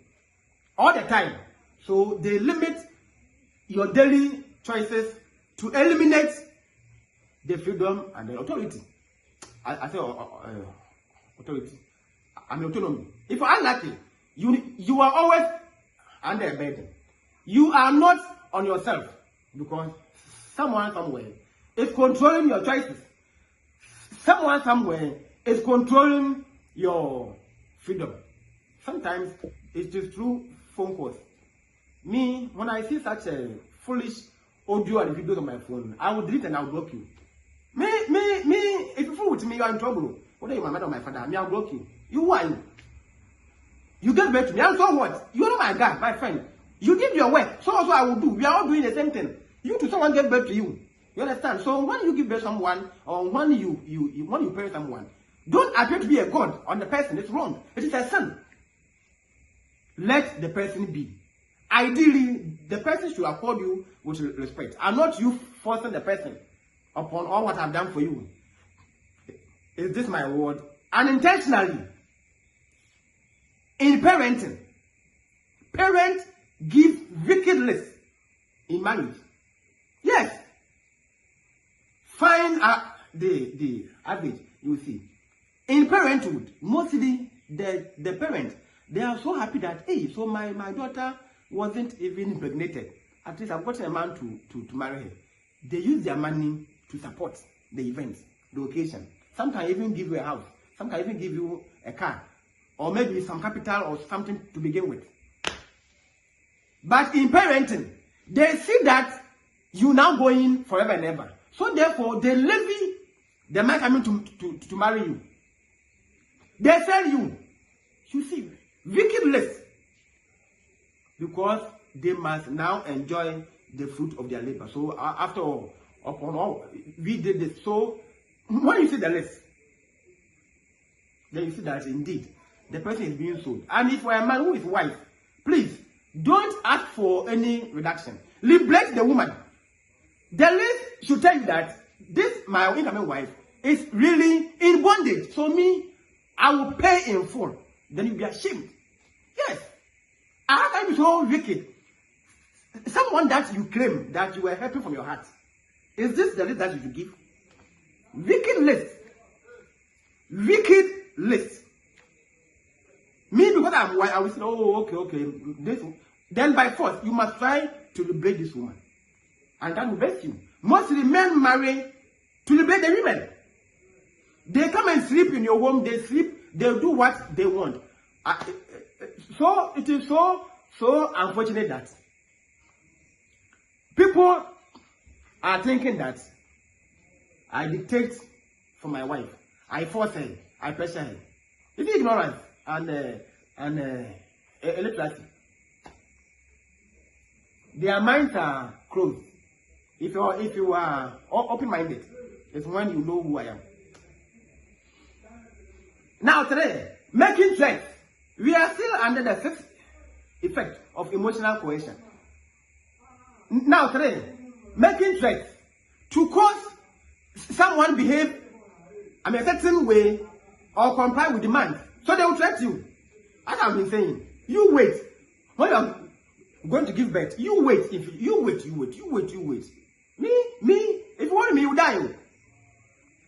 all the time. So they limit your daily choices to eliminate the freedom and the authority. I say authority. I mean autonomy. If you're unlucky, you are always under a burden. You are not on yourself because someone somewhere is controlling your choices. Someone somewhere is controlling your freedom. Sometimes it is through phone calls. Me, when I see such a foolish audio and videos on my phone, I will delete and I will block you. Me, if you fool with me, you are in trouble. Whether you're my mother or my father, me, I'll block you. Who are you? You get back to me. And so what? You are not my guy, my friend. You did your work. So also I will do. We are all doing the same thing. You to someone get back to you. You understand? So when you give birth to someone, or when you parent someone, don't appear to be a god on the person. It's wrong. It is a sin. Let the person be. Ideally, the person should accord you with respect, and not you forcing the person upon all what I've done for you. Is this my word? Unintentionally, in parenting, parents give wickedness in marriage. Yes. Find the average, you will see. In parenthood, mostly the parents, they are so happy that, hey, so my daughter wasn't even impregnated. At least I've gotten a man to marry her. They use their money to support the events, the occasion. Sometimes even give you a house. Sometimes even give you a car. Or maybe some capital or something to begin with. But in parenting, they see that you now going forever and ever. So therefore, they levy the man coming to marry you. They sell you. You see, wicked list. Because they must now enjoy the fruit of their labor. So after all, upon all, we did this. So when you see the list, then you see that indeed the person is being sold. And if for a man who is wife, please don't ask for any reduction. Liberate the woman. The list should tell you that this my incoming wife is really in bondage. So me, I will pay in full. Then you'll be ashamed. Yes. How can you be so wicked? Someone that you claim that you were helping from your heart. Is this the list that you should give? Wicked list. Wicked list. Me, because I'm white, I will say, oh, okay. Then by force, you must try to liberate this woman. And that will best you. Mostly men marry to liberate the women. They come and sleep in your home, they sleep, they do what they want. So it is so unfortunate that people are thinking that I dictate for my wife, I force her, I pressure her. It's ignorance and illiteracy. Their minds are closed. If you are open-minded, it's when you know who I am. Now today, making threats, we are still under the fifth effect of emotional coercion. Now today, making threats to cause someone behave a certain way or comply with demands. So they will threat you. As I've been saying, you wait. When you're going to give birth, you wait. If you wait. Me, if you want me, you die.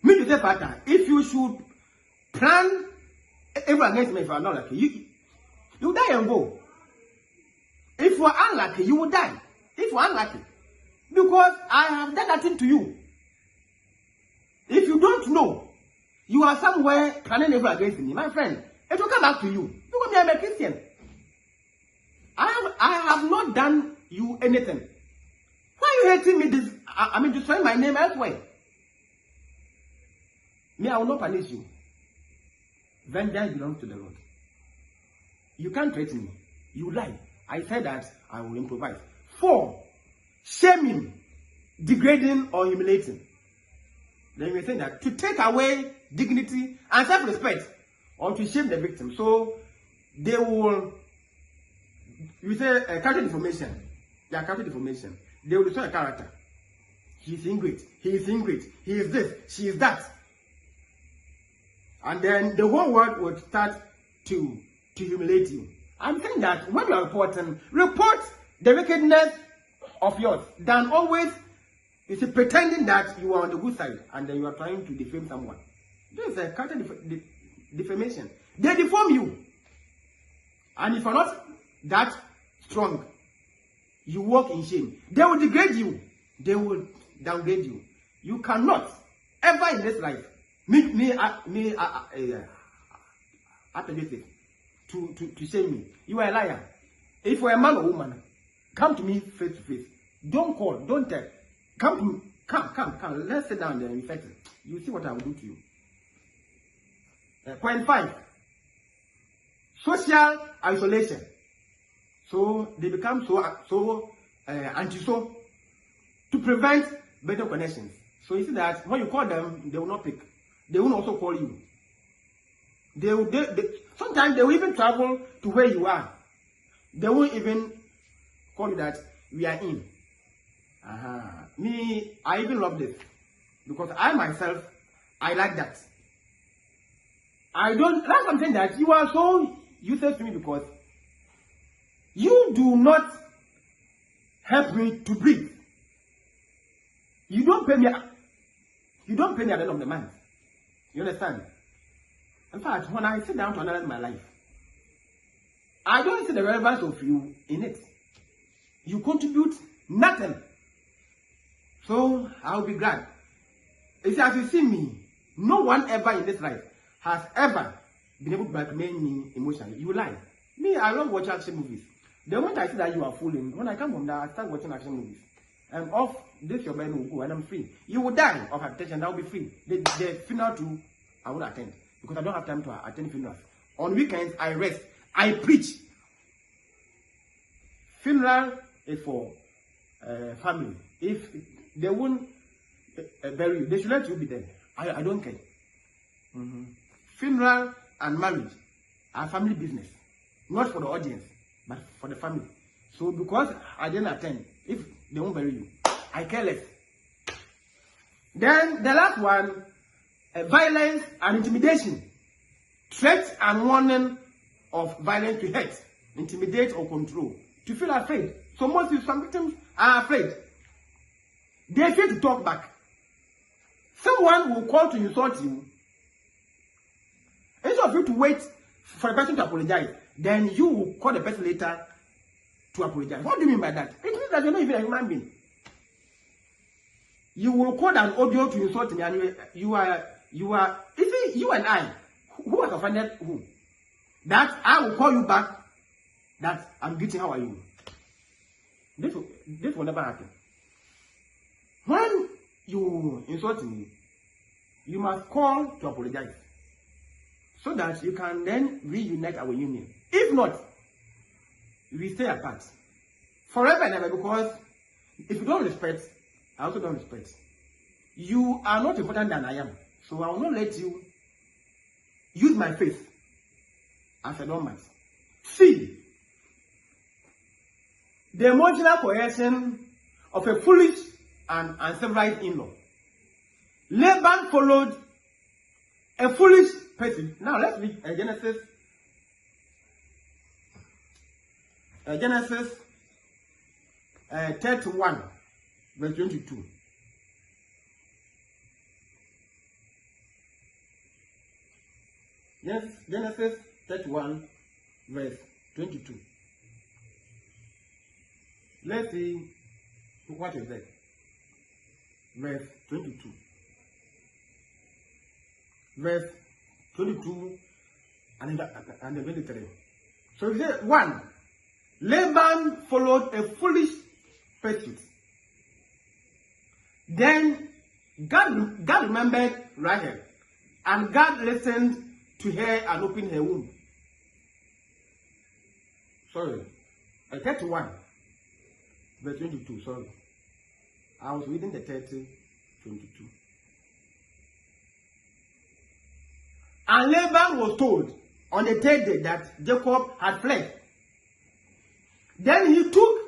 Me, you say, Father, if you should plan everyone against me, if you are not lucky, you die and go. If you are unlucky, you will die. If you are unlucky, because I have done nothing to you. If you don't know, you are somewhere planning evil against me, my friend. It will come back to you. Because I'm a Christian. I have not done you anything. Why are you hating me? Destroying my name elsewhere. Me, I will not punish you. Vengeance belongs to the Lord. You can't threaten me. You lie. I said that I will improvise. 4, shaming, degrading, or humiliating. Then we say that to take away dignity and self-respect, or to shame the victim. So they will, you say character deformation. Yeah, character deformation. They will destroy a character. He is ingrate. He is ingrate. He is this. She is that. And then the whole world would start to humiliate you. I'm saying that when you are reporting, report the wickedness of yours than always pretending that you are on the good side and then you are trying to defame someone. This is a character defamation. They deform you. And if you are not that strong, you walk in shame. They will degrade you. They will downgrade you. You cannot ever in this life to shame me. You are a liar. If you are a man or woman, come to me face to face. Don't call, don't tell. Come. Let's sit down there and reflect. You see what I will do to you. Point 5. Social isolation. So they become so anti-social to prevent better connections. So you see that when you call them, they will not pick. They will also call you. Sometimes they will even travel to where you are. They won't even call you that we are in. Me, I even love this. Because I myself, I like that. That's something that you are so useless to me because you do not help me to breathe. You don't pay me at the end of the month. You understand? In fact, when I sit down to analyze my life, I don't see the relevance of you in it. You contribute nothing. So I'll be glad. You see, as you see me, no one ever in this life has ever been able to blackmail me emotionally. You lie. Me, I love watching action movies. The moment I see that you are fooling, when I come home, I start watching action movies. And off this your man will go and I'm free. You will die of hypertension, I'll be free. The funeral too, I will attend. Because I don't have time to attend funerals. On weekends, I rest. I preach. Funeral is for family. If they won't bury you, they should let you be there. I don't care. Funeral and marriage are family business. Not for the audience, but for the family. So because I didn't attend, if they won't bury you, I care less. Then the last one, violence and intimidation. Threat and warning of violence to hurt, intimidate or control. To feel afraid. So some victims are afraid. They fear to talk back. Someone will call to insult you. Instead of you to wait for the person to apologize, then you will call the person later to apologize. What do you mean by that? It means that you're not even a human being. You will call an audio to insult me, and you are. You see, you and I, who has offended who? That I will call you back. That I'm greeting. How are you? This will never happen. When you insult me, you must call to apologize, so that you can then reunite our union. If not, we stay apart forever and ever, because if you don't respect, I also don't respect. You are not important than I am, so I will not let you use my face as a doormat. See, the emotional coercion of a foolish and uncivilized in-law. Laban followed a foolish person. Now let's read Genesis 31, verse 22. Yes, Genesis 31, verse 22. Let's see what is that. Verse 22. Verse 22 and 23. So it says, 1. Laban followed a foolish pursuit. Then God remembered Rahel, and God listened to her and opened her womb. Sorry, 31, verse 22. Sorry, I was reading the 30, 22. And Laban was told on the third day that Jacob had fled. Then he took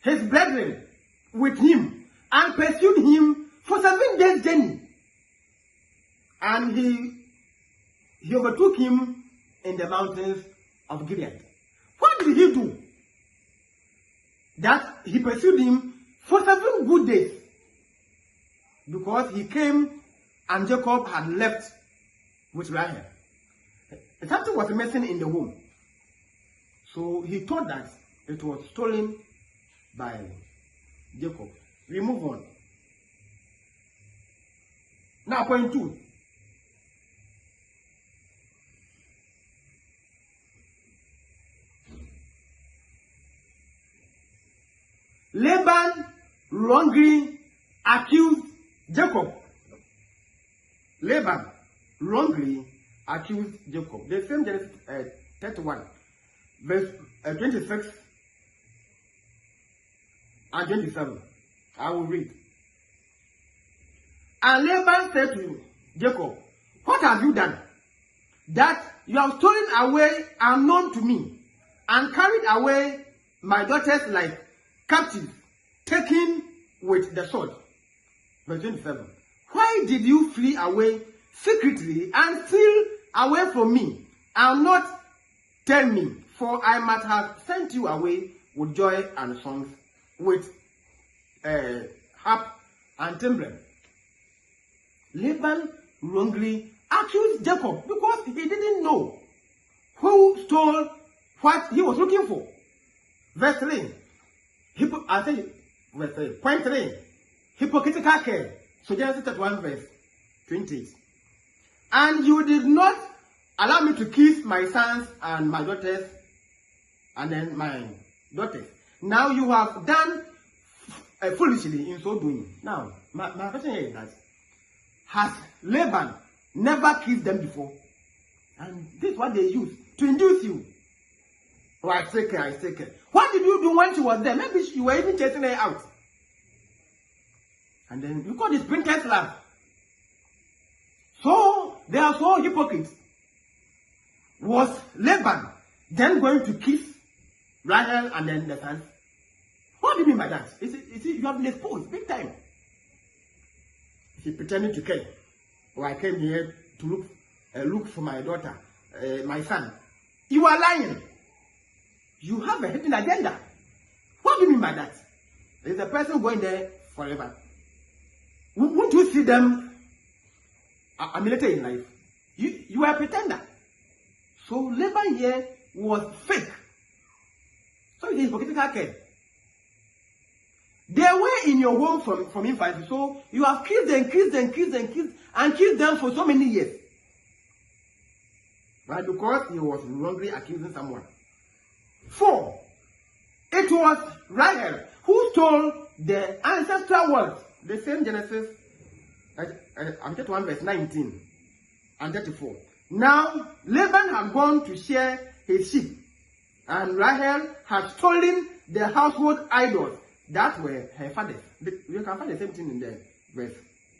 his brethren with him and pursued him for 7 days' journey. And he overtook him in the mountains of Gilead. What did he do? That he pursued him for 7 good days. Because he came and Jacob had left with Rahel. Something was missing in the home. So he thought that it was stolen by Jacob. We move on. Now, point 2. Laban wrongly accused Jacob. Laban wrongly accused Jacob. The same Genesis 31, verse 26 and 27. I will read. And Laban said to Jacob, "What have you done? That you have stolen away unknown to me, and carried away my daughters like captives, taken with the sword." Verse 27. Why did you flee away secretly and steal away from me, and not tell me? For I might have sent you away with joy and songs, with harp and timbrel. Laban wrongly accused Jacob because he didn't know who stole what he was looking for. Verse 3. Verse 3. Point 3. Hypocritical care. So Genesis 31 verse 20. And you did not allow me to kiss my sons and my daughters, and then my daughters. Now you have done foolishly in so doing. Now, my question here is that, has Laban never kissed them before? And this is what they use to induce you. Oh, I take her, I take her. What did you do when she was there? Maybe you were even chasing her out. And then you call this princess love. So, they are so hypocrites. Was Laban then going to kiss Rahel and then the sons? What do you mean by that? You have been exposed big time. He pretending to care. Oh, I came here to look for my daughter, my son. You are lying. You have a hidden agenda. What do you mean by that? There's a person going there forever. Won't you see them later in life? You are a pretender. So Laban here was fake. So it is hypocritical care. They were in your home from infancy. So you have kissed them for so many years. Right? Because he was wrongly accusing someone. 4. It was Rahel who stole the ancestral words. The same Genesis, chapter 1 verse 19 and 34. Now, Laban had gone to share his sheep, and Rahel had stolen the household idols that were her father's. You can find the same thing in the verse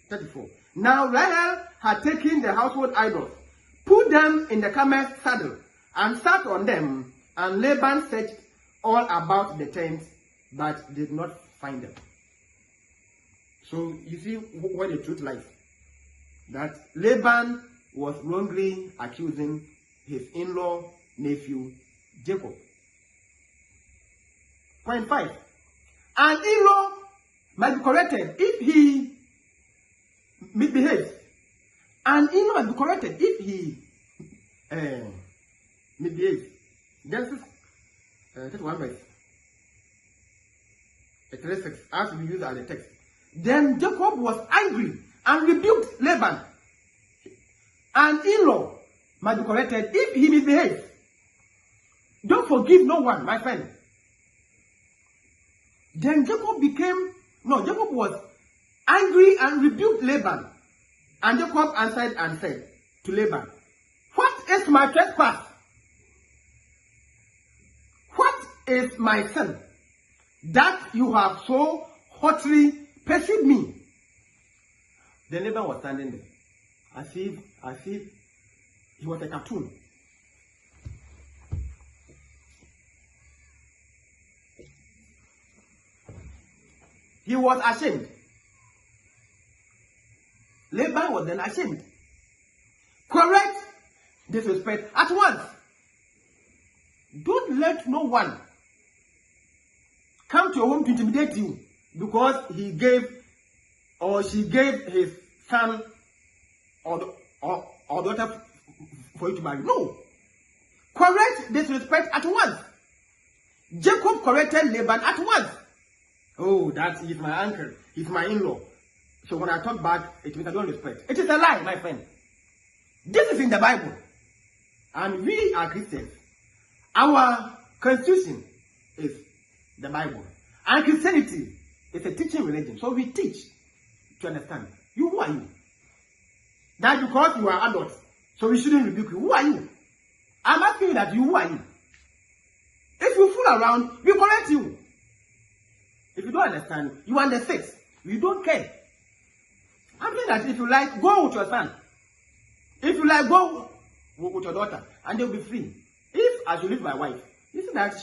34. Now, Rahel had taken the household idols, put them in the camel's saddle, and sat on them, and Laban searched all about the tent, but did not find them. So, you see where the truth lies. That Laban was wrongly accusing his in-law nephew, Jacob. Point 5. An in-law might be corrected if he misbehaves. An in-law might be corrected if he misbehaves. Genesis 31 verse 36, as we use as a text. Then Jacob was angry and rebuked Laban. An in-law might be corrected if he misbehaves. Don't forgive no one, my friend. Then Jacob was angry and rebuked Laban. And Jacob answered and said to Laban, what is my trespass? What is my sin that you have so hotly pursued me? Then Laban was standing there, as if he was a cartoon. He was ashamed. Laban was then ashamed. Correct disrespect at once. Don't let no one come to your home to intimidate you because he gave or she gave his son or daughter for you to marry. No. Correct disrespect at once. Jacob corrected Laban at once. Oh, that is my uncle. He's my in-law. So when I talk back, it means I don't respect. It is a lie, my friend. This is in the Bible. And we are Christians. Our constitution is the Bible. And Christianity is a teaching religion. So we teach to understand. You, who are you? That because you are adults, so we shouldn't rebuke you. Who are you? I'm asking you that who are you? If you fool around, we correct you. If you don't understand, you under 6. You don't care. I'm saying that if you like, go with your son. If you like, go with your daughter, and they'll be free. If I should leave my wife, you see that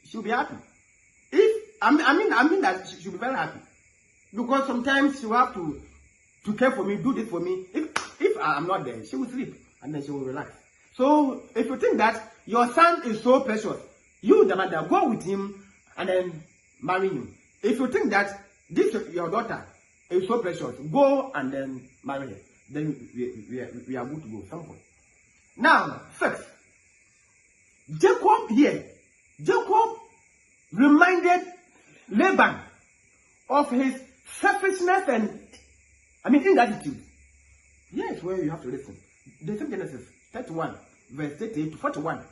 she'll be happy. I mean that she'll be very happy, because sometimes she will have to care for me, do this for me. If I'm not there, she will sleep and then she will relax. So if you think that your son is so precious, you the mother, go with him and then marry him. If you think that this your daughter is so precious, go and then marry her. then we are good to go. Some point. Now, first, Jacob reminded Laban of his selfishness and, ingratitude. Yes, where you have to listen. The same Genesis 31, verse 38 to 41.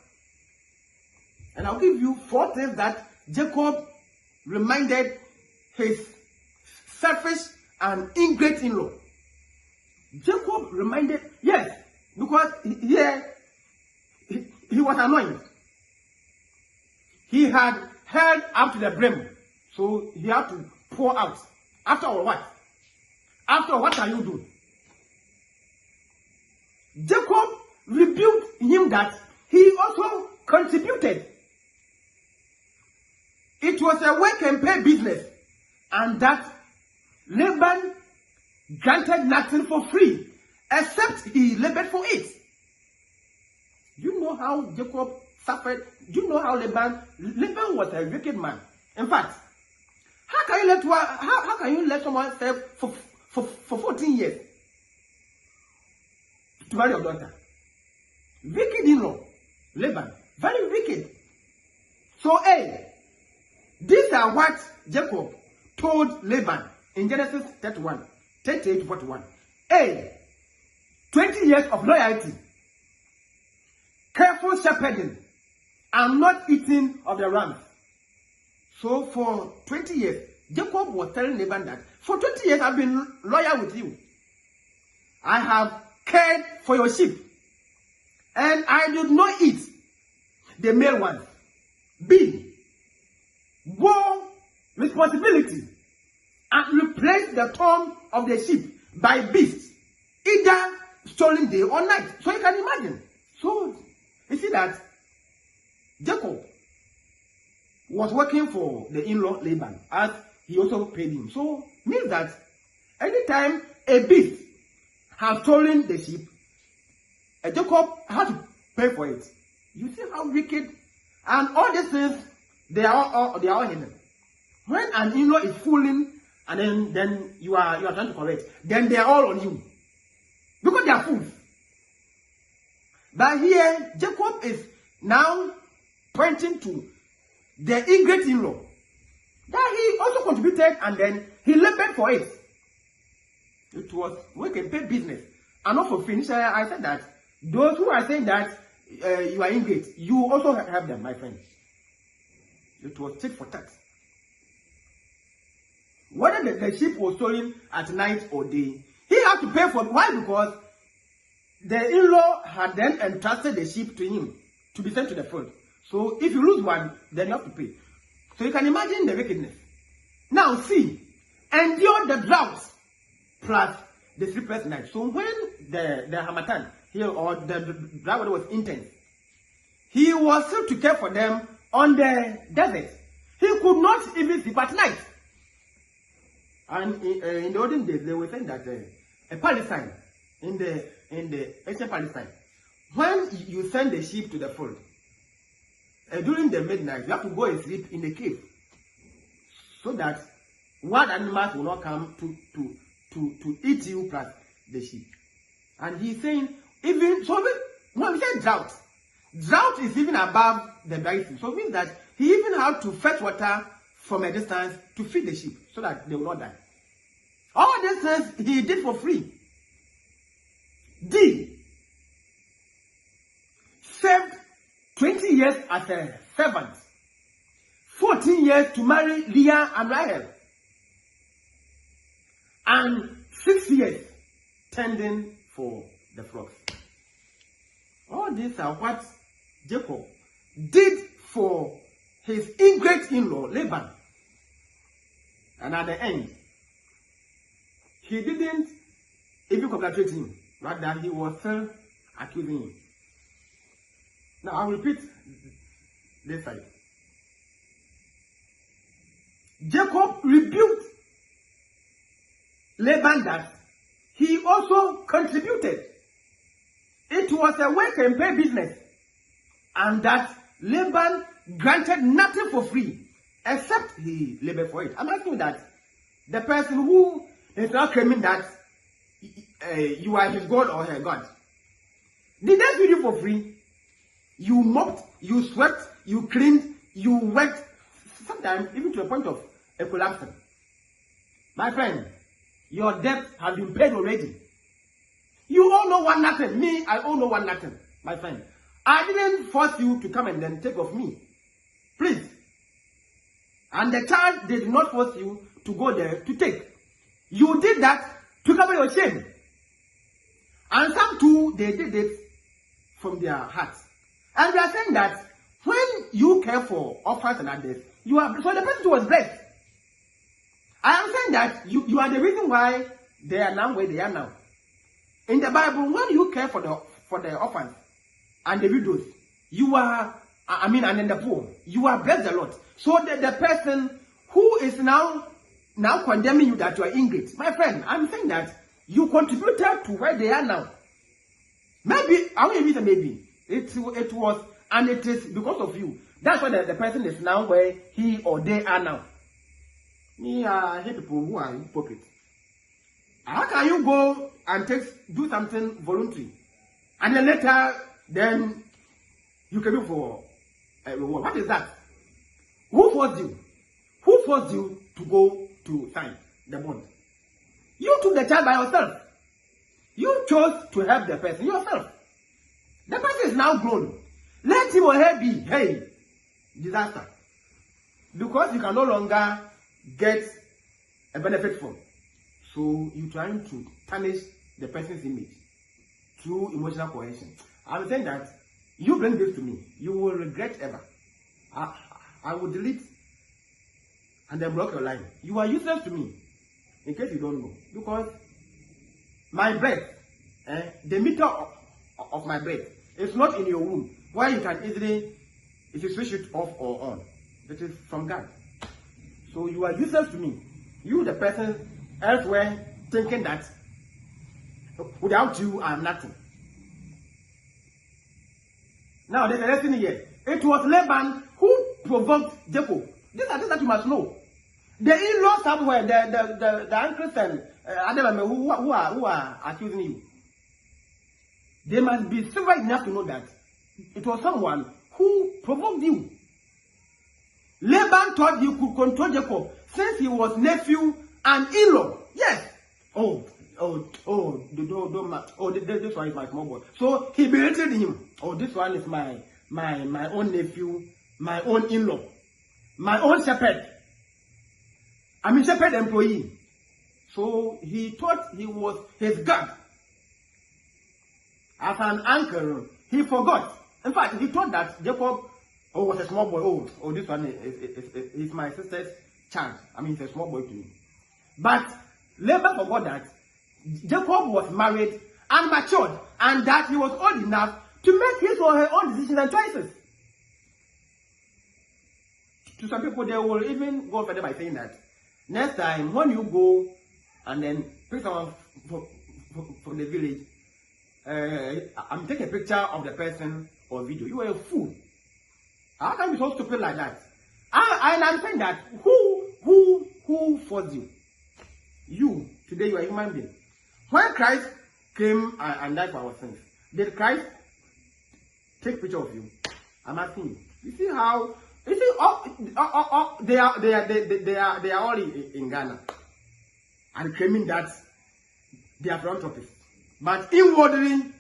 And I'll give you 4 things that Jacob reminded his selfish and ingrate in-law. Jacob reminded, yes, because here he was annoyed. He had held up to the brim, so he had to pour out. After all, what? After what can you do? Jacob rebuked him that he also contributed. It was a work and pay business, and that Laban granted nothing for free, except he labored for it. You know how Jacob suffered? You know how Laban was a wicked man. In fact, how can you let someone serve for 14 years to marry your daughter? Wicked in-law, Laban, very wicked. So, these are what Jacob told Laban in Genesis 31, 38 to 41. 20 years of loyalty, careful shepherding, and not eating of the rams. So for 20 years, Jacob was telling Laban that, for 20 years I've been loyal with you. I have cared for your sheep, and I did not eat the male ones. B. Go responsibility and replace the torn of the sheep by beasts, either stolen day or night. So you can imagine. So you see that Jacob was working for the in-law Laban, as he also paid him. So means that anytime a beast has stolen the sheep, Jacob had to pay for it. You see how wicked, and all these things, they are all hidden. When an in-law is fooling, and then you are trying to correct, then they are all on you, because they are fools. But here Jacob is now pointing to the ingrate in-law that he also contributed, and then he labored for it. It was work and pay business. And also finish, I said that those who are saying that you are ingrate, you also have them, my friend. It was tit for tat. Whether the sheep was stolen at night or day, he had to pay for it. Why? Because the in-law had then entrusted the sheep to him to be sent to the field. So if you lose one, then you have to pay. So you can imagine the wickedness. Now see, endure the drought plus the sleepless night. So when the Hamatan here, or the drought was intense, he was still to care for them on the desert. He could not even sleep at night. And in the olden days, they were saying that a Palestine, in the ancient Palestine, when you send the sheep to the fold, during the midnight, you have to go and sleep in a cave, so that wild animals will not come to eat you plus the sheep. And he's saying, even so, when we say drought is even above the dry season. So it means that he even had to fetch water from a distance to feed the sheep, so that they will not die. All these things he did for free. D. Served 20 years as a servant, 14 years to marry Leah and Rahel, and 6 years tending for the flocks. All these are what Jacob did for his ingrate in-law Laban. And at the end, he didn't even congratulate him. Rather, he was still accusing him. Now, I'll repeat this side. Jacob rebuked Laban that he also contributed. It was a work and pay business, and that Laban granted nothing for free, except he labored for it. I'm asking that the person who is now claiming that you are his God or her God. Did they feed you for free? You mopped, you swept, you cleaned, you worked, sometimes even to the point of a collapsing. My friend, your debt has been paid already. You all know one nothing. Me, I all know one nothing, my friend. I didn't force you to come and then take off me. Please. And the child did not force you to go there to take. You did that to cover your shame. And some too, they did it from their hearts. And we are saying that when you care for orphans and others, you are, so the person was blessed. I am saying that you are the reason why they are now where they are now. In the Bible, when you care for the orphans and the widows, you are, and in the poor, you are blessed a lot. So the person who is now condemning you that you are ingrate, my friend, I'm saying that you contributed to where they are now. Maybe, I will even say maybe, it was, and it is because of you. That's why the person is now where he or they are now. Me, I hate people who are hypocrites. How can you go and do something voluntary, and then later, then you can look for a reward? What is that? Who forced you? Who forced you to go to sign the bond? You took the child by yourself. You chose to help the person yourself. The person is now grown. Let him or her be, hey, disaster. Because you can no longer get a benefit from. So you're trying to tarnish the person's image through emotional coercion. I'm saying that you bring this to me, you will regret ever. I will delete and then block your line. You are useless to me, in case you don't know. Because my breath, the meter of my breath, is not in your womb, where you can easily, if you switch it off or on. It is from God. So you are useless to me. You, the person elsewhere, thinking that without you, I am nothing. Now, there's a lesson here. It was Laban who provoked Jacob. These are things that you must know. The in-law somewhere, the uncles and Adam who are accusing you, they must be civil enough to know that it was someone who provoked you. Laban thought he could control Jacob since he was nephew and in-law. Yes. This one is my small boy. So he berated him. Oh, this one is my own nephew, my own in-law, my own shepherd. Shepherd employee. So he thought he was his God. As an uncle, he forgot. In fact, he thought that Jacob was a small boy. This one is my sister's child. He's a small boy to me. But Laban forgot that Jacob was married and matured, and that he was old enough to make his or her own decisions and choices. To some people, they will even go further by saying that next time when you go and then pick someone from the village, take a picture of the person or video, you are a fool. How can you be so stupid like that? And I'm saying that who forced you? You, today you are a human being. When Christ came and died for our sins, did Christ take a picture of you? I'm asking you. You see how? You see, they are all in Ghana and claiming that they are philanthropists, but inwardly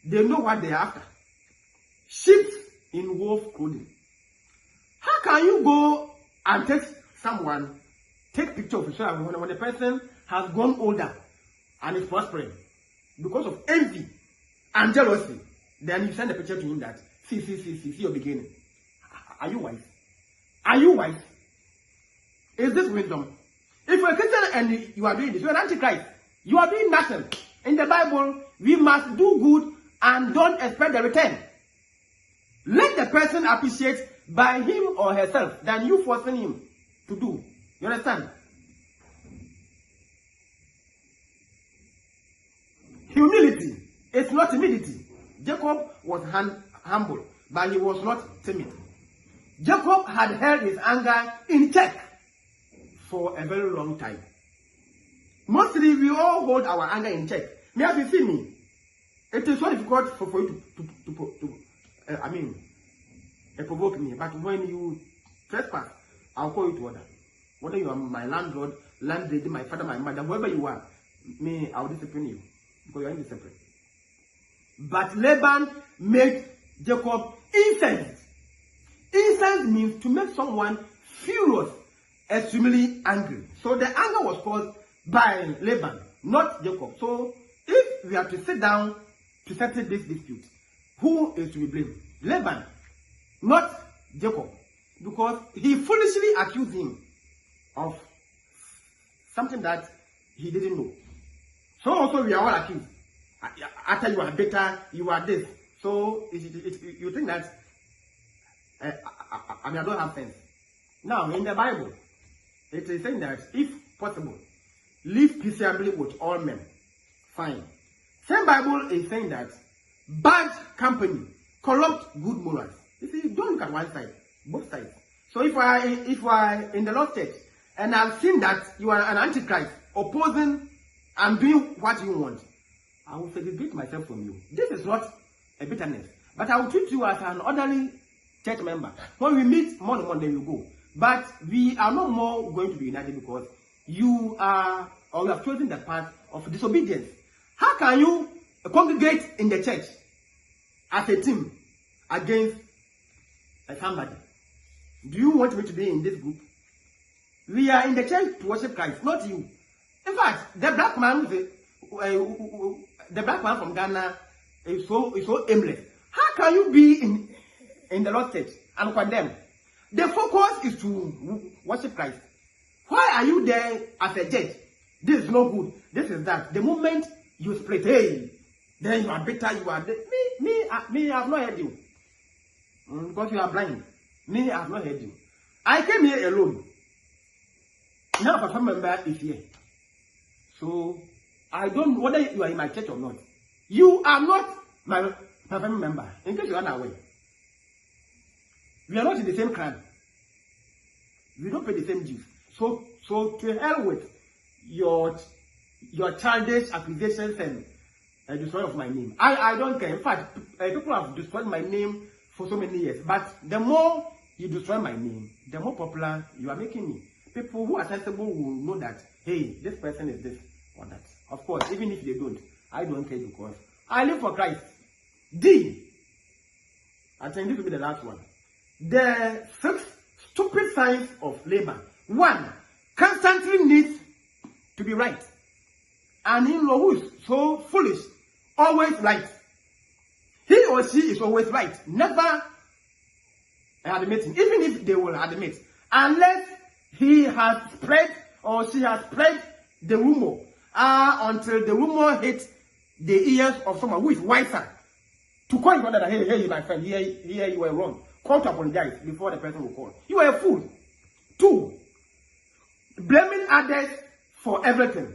they know what they are after. Sheep in wolf clothing. How can you go and take picture of yourself when the person has grown older and is prospering because of envy and jealousy? Then you send a picture to him that see your beginning. Are you wise? Are you wise? Is this wisdom? If you're a Christian and you are doing this, you're an antichrist. You are doing nothing. In the Bible, we must do good and don't expect the return. Let the person appreciate by him or herself than you forcing him to do. You understand? Humility is not timidity. Jacob was humble, but he was not timid. Jacob had held his anger in check for a very long time. Mostly, we all hold our anger in check. Me, as you see me, it is so difficult for you to provoke me. But when you trespass, I'll call you to order. Whether you are my landlord, landlady, my father, my mother, whoever you are, me, I'll discipline you because you are indisciplined. But Laban made Jacob incensed. Incensed means to make someone furious, extremely angry. So the anger was caused by Laban, not Jacob. So if we have to sit down to settle this dispute, who is to be blamed? Laban, not Jacob, because he foolishly accused him of something that he didn't know. So also we are all accused. After you are better, you are this. So you think that I don't have sense. Now in the Bible, it is saying that if possible, live peaceably with all men. Fine. Same Bible is saying that bad company corrupt good morals. You see, don't look at one side, both sides. So if I in the Lord's church and I've seen that you are an antichrist, opposing and doing what you want, I will segregate myself from you. This is not a bitterness, but I will treat you as an ordinary church member. When we meet Monday, we go. But we are no more going to be united because you are, or you have chosen the path of disobedience. How can you congregate in the church as a team against somebody? Do you want me to be in this group? We are in the church to worship Christ, not you. In fact, the black man from Ghana is so aimless. How can you be in the Lord's church and condemn? The focus is to worship Christ. Why are you there as a judge? This is no good. This is that. The moment you split, hey, then you are bitter. You are me. I have not heard you because you are blind. Me, I have not heard you. I came here alone. Now, a family member is here. So I don't know whether you are in my church or not. You are not my family member. In case you are not aware, we are not in the same clan. We don't pay the same dues. So to hell with your childish accusations and destroy of my name. I don't care. In fact, people have destroyed my name for so many years. But the more you destroy my name, the more popular you are making me. People who are sensible will know that, hey, this person is this or that. Of course, even if they don't, I don't care because I live for Christ. I think this will be the last one. The 6 stupid signs of Laban. 1, constantly needs to be right. And in-law who is so foolish, always right. He or she is always right. Never admitting, even if they will admit, unless he has spread or she has spread the rumor until the rumor hits the ears of someone who is wiser to call you that, hey, my friend, here you were wrong. Call to apologize before the person will call. You are a fool. 2, blaming others for everything.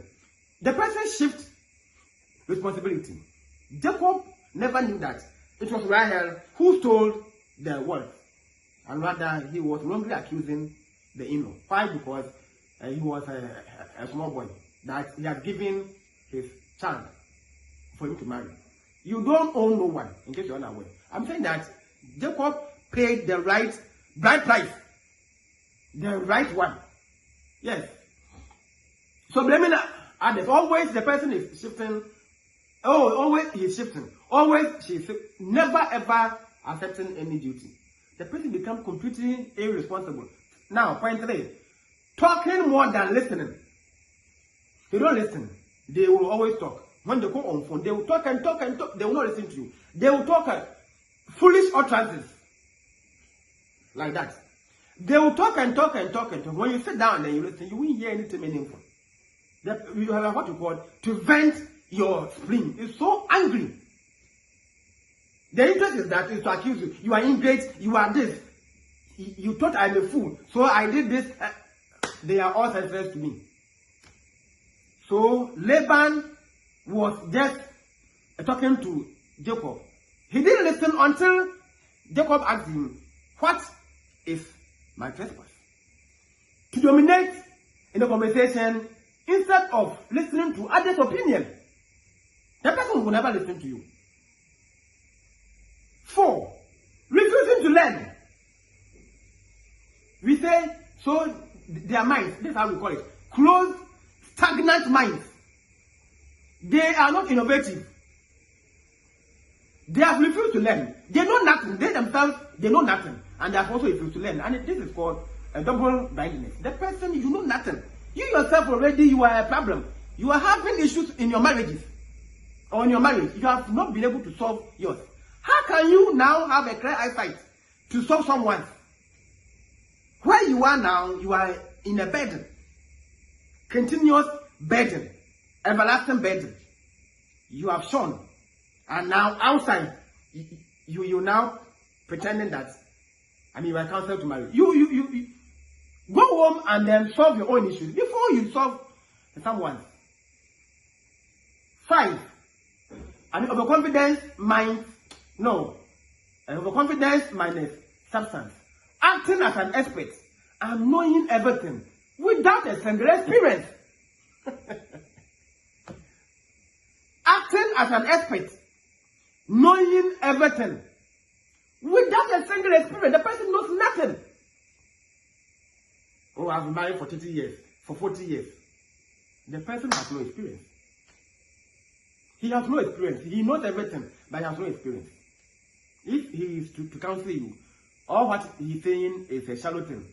The person shifts responsibility. Jacob never knew that it was Rahel who stole the wealth, and rather he was wrongly accusing the in-law. Why? Because he was a small boy that he had given his child for him to marry. You don't own no one, in case you're not aware. I'm saying that Jacob paid the right price, the right one. Yes. So blaming others, always the person is shifting. Oh, always he's shifting. Always she's never ever accepting any duty. The person becomes completely irresponsible. Now, point 3, talking more than listening. They don't listen. They will always talk. When they go on phone, they will talk and talk and talk. They will not listen to you. They will talk foolish utterances like that. They will talk and talk and talk and talk. When you sit down and you listen, you won't hear anything meaningful. You have what you call to vent your spleen. It's so angry. The interest is that is to accuse you. You are ingrate. You are this. You thought I'm a fool, so I did this. They are all senseless to me. So Laban was just talking to Jacob. He didn't listen until Jacob asked him, "What is my trespass?" To dominate in the conversation instead of listening to others' opinion. the person will never listen to you. 4, refusing to learn. We say, so their minds, this is how we call it, closed, stagnant minds. They are not innovative. They have refused to learn. They know nothing. They themselves, they know nothing. And they have also refused to learn. And this is called a double blindness. The person, you know nothing. You yourself already, you are a problem. You are having issues in your marriages. Or in your marriage. You have not been able to solve yours. How can you now have a clear eyesight to solve someone? Where you are now, you are in a burden. Continuous burden. Everlasting burden. You have shown. And now outside, you now pretending that, you are counseled to marry. You go home and then solve your own issues before you solve someone. 5, overconfidence minus substance. Acting as an expert and knowing everything without a single experience. Acting as an expert, knowing everything without a single experience. The person knows nothing. Oh, I've been married for 30 years, for 40 years. The person has no experience. He has no experience. He knows everything, but he has no experience. If he is to counsel you, all what he's saying is a charlatan.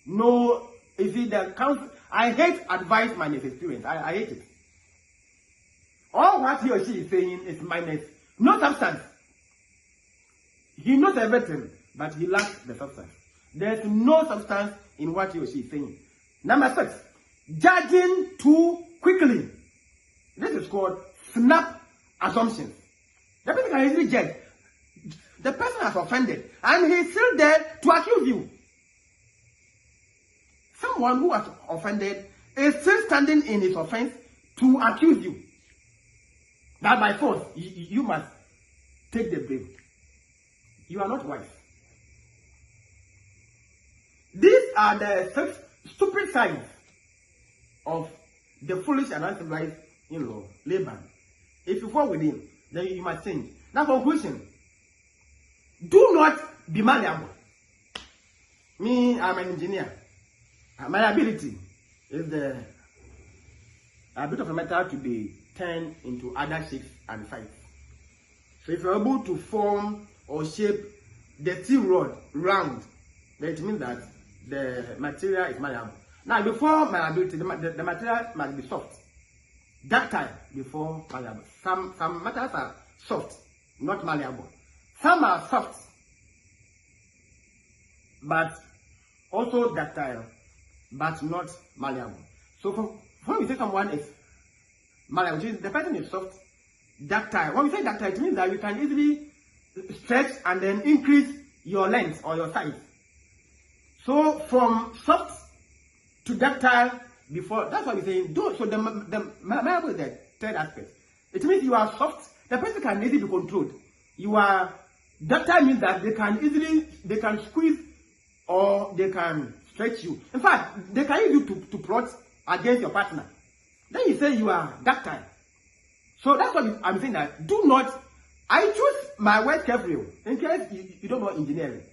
No, is it the counsel? I hate advice minus experience. I hate it. All what he or she is saying is minus no substance. He knows everything, but he lacks the substance. There's no substance in what he or she is saying. Number 6, judging too quickly. This is called snap assumptions. The person can easily judge. The person has offended, and he's still there to accuse you. Someone who has offended is still standing in his offense to accuse you. That by force, you must take the blame. You are not wise. These are the 6 stupid signs of the foolish and uncivilized in-law, Laban. If you fall with him, then you must change. Now, conclusion. Do not be malleable. Me, I'm an engineer. My ability is the ability of a metal to be turned into other shapes and sizes. So if you're able to form or shape the steel rod round, then it means that the material is malleable. Now, before malleability, the material must be soft, ductile before malleable. Some metals are soft, not malleable. Some are soft, but also ductile, but not malleable. So when we say someone is malleable, the person is soft, ductile. When we say ductile, it means that you can easily stretch and then increase your length or your size. So from soft to ductile before, that's what we're saying. So the malleable is the third aspect. It means you are soft, the person can easily be controlled. You are ductile means that they can squeeze or they can stretch you. In fact, they can use you to plot against your partner. Then you say you are ductile. So that's what I'm saying, that do not, I choose my words carefully in case you don't know engineering.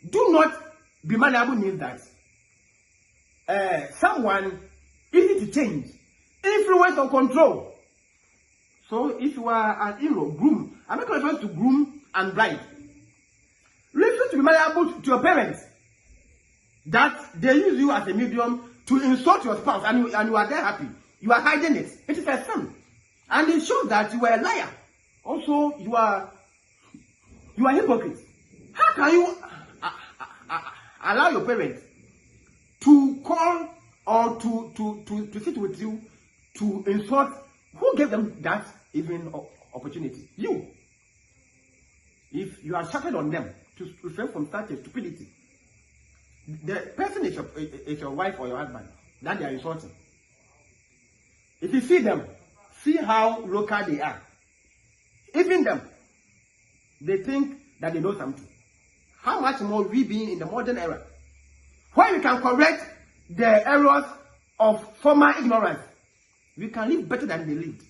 Do not be malleable means that someone easy to change, influence or control. So if you are an in-law, groom, I'm not referring to groom and bride. Refuse to be malleable to your parents, that they use you as a medium to insult your spouse, and you are there happy. You are hiding it. It is a sin. And it shows that you are a liar. Also, you are hypocrite. How can you allow your parents to call or to sit with you to insult? Who gave them that even opportunity? You. If you are shouted on them to refrain from such a stupidity, the person is your wife or your husband that they are insulting. If you see them, see how local they are. Even them, they think that they know something. How much more we being in the modern era, where we can correct the errors of former ignorance, we can live better than they lived.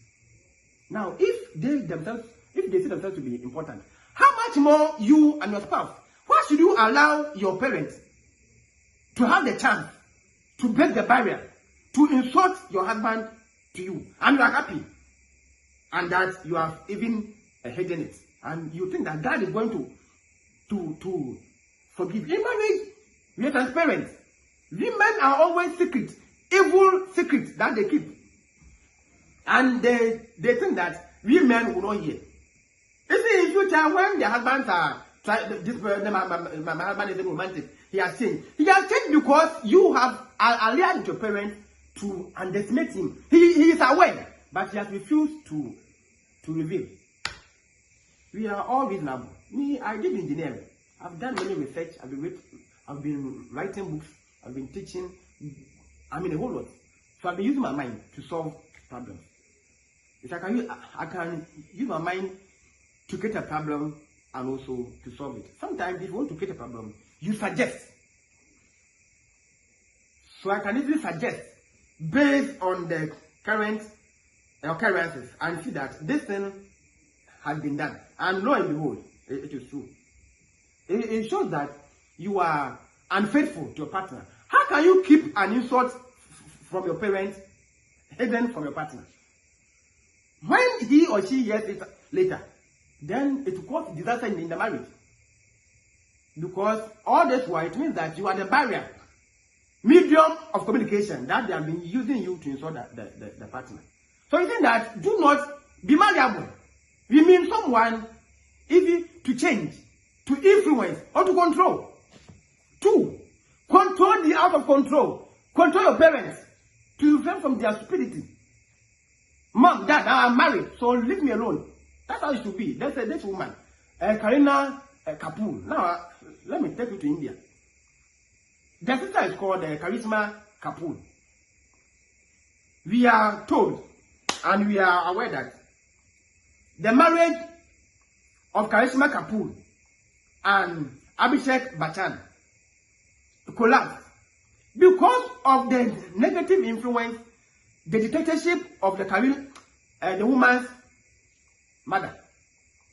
Now, if they see themselves to be important, how much more you and your spouse? Why should you allow your parents to have the chance to break the barrier, to insult your husband to you, and you are happy, and that you have even hidden it, and you think that God is going to forgive? In marriage, we are transparent. Women are always secret, evil secrets that they keep, and they think that we men will not hear. You see, in future, when their husbands are my husband isn't romantic, he has changed because you have allowed your parents to underestimate him. He is aware, but he has refused to reveal. We are all reasonable. Me, I did engineering. I've done many research. I've been writing books. I've been teaching. I mean, a whole lot. So I've been using my mind to solve problems. If I can use my mind to create a problem and also to solve it. Sometimes if you want to create a problem, you suggest. So I can easily suggest based on the current occurrences and see that this thing has been done. And lo and behold, it is true. It shows that you are unfaithful to your partner. How can you keep an insult from your parents hidden from your partner? When he or she hears it later, then it will cause disaster in the marriage. Because all this while, it means that you are the barrier, medium of communication that they have been using you to insult the partner. So you think that do not be malleable. We mean someone easy to change, to influence, or to control. 2, control the out of control. Control your parents to refrain from their stupidity. Mom, Dad, I'm married, so leave me alone. That's how it should be. There's this woman, Karina Kapoor. Now, let me take you to India. The sister is called Charisma Kapoor. We are told and we are aware that the marriage of Charisma Kapoor and Abhishek Bachchan collapsed because of the negative influence, the dictatorship of the woman's mother.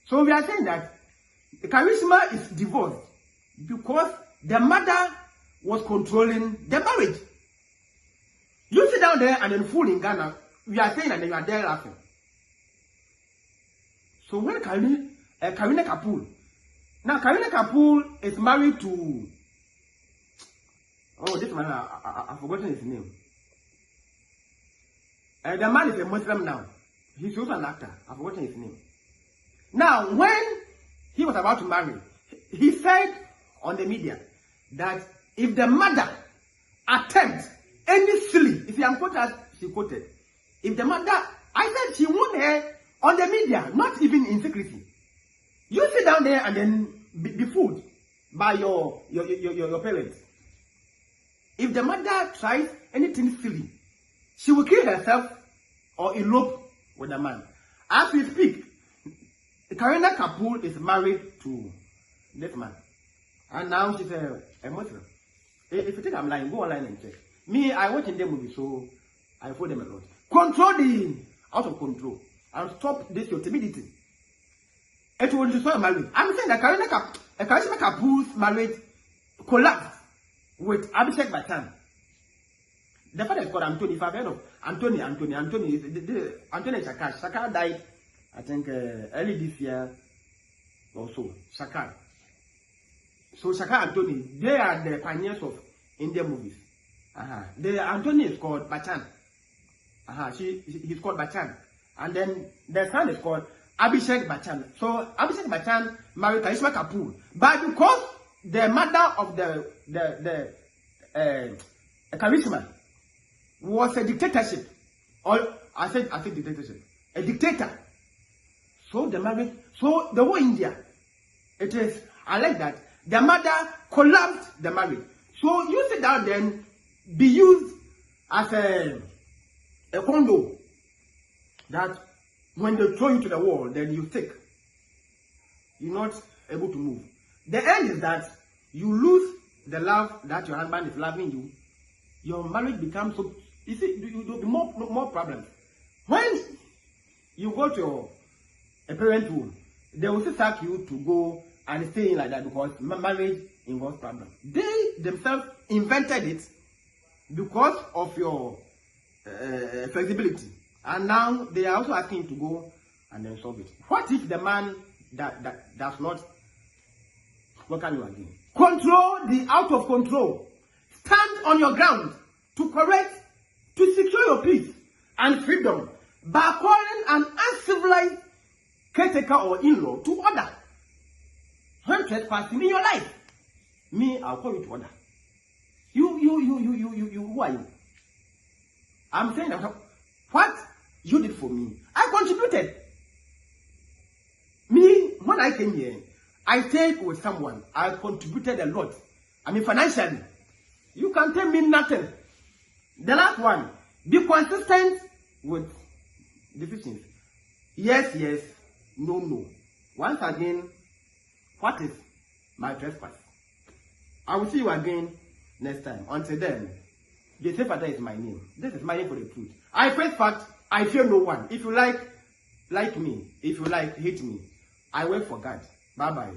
So we are saying that the Charisma is divorced because the mother was controlling the marriage. You sit down there and then fool in Ghana, we are saying and then you are there laughing. So when Karina Kapoor, now Karina Kapoor is married to, oh, this man, I've forgotten his name. The man is a Muslim now. He's also an actor. I've forgotten his name. Now, when he was about to marry, he said on the media that if the mother attempts any silly, if I'm quoted as she quoted, if the mother, I said she won her on the media, not even in secrecy. You sit down there and then be fooled by your parents. If the mother tries anything silly, she will kill herself or elope with a man. As we speak, Karina Kapoor is married to this man. And now she's a Muslim. If you think I'm lying, go online and check. Me, I watch in the movie, so I follow them a lot. Control the out of control and stop this your timidity. It will destroy a marriage. I'm saying that Charisma Kapoor's marriage collapsed with Abhishek Bachchan. The father is called Anthony. If I've heard of Anthony Shakar. Shakar died, I think, early this year or so. Shakar. So Shakar Anthony, they are the pioneers of Indian movies. The Anthony is called Bachchan. He's called Bachchan. And then the son is called Abhishek Bachchan. So Abhishek Bachchan married Charisma Kapoor. But because the mother of the Charisma was a dictatorship, or I said dictatorship, a dictator. So the marriage, so the whole India, it is, I like that. The mother collapsed the marriage. So you sit down then, be used as a condo that when they throw you to the wall, then you stick. You're not able to move. The end is that you lose the love that your husband is loving you. Your marriage becomes so, you see, there will be more problems. When you go to a parent room, they will still ask you to go and stay in like that because marriage involves problem. They themselves invented it because of your flexibility, and now they are also asking you to go and then solve it. What if the man that does not welcome you again? Control the out of control. Stand on your ground to correct, to secure your peace and freedom by calling an uncivilized caretaker or in-law to order. When trespassing in your life, me, I'll call you to order. You, who are you? I'm saying that what you did for me, I contributed. Me, when I came here, I stayed with someone. I contributed a lot. I mean, financially. You can tell me nothing. The last one, be consistent with decisions. Yes, yes, no, no. Once again, what is my trespass? I will see you again next time. Until then, Jacob and Laban is my name. This is my name for the truth. I face fact, I fear no one. If you like me. If you like, hate me. I work for God. Bye-bye.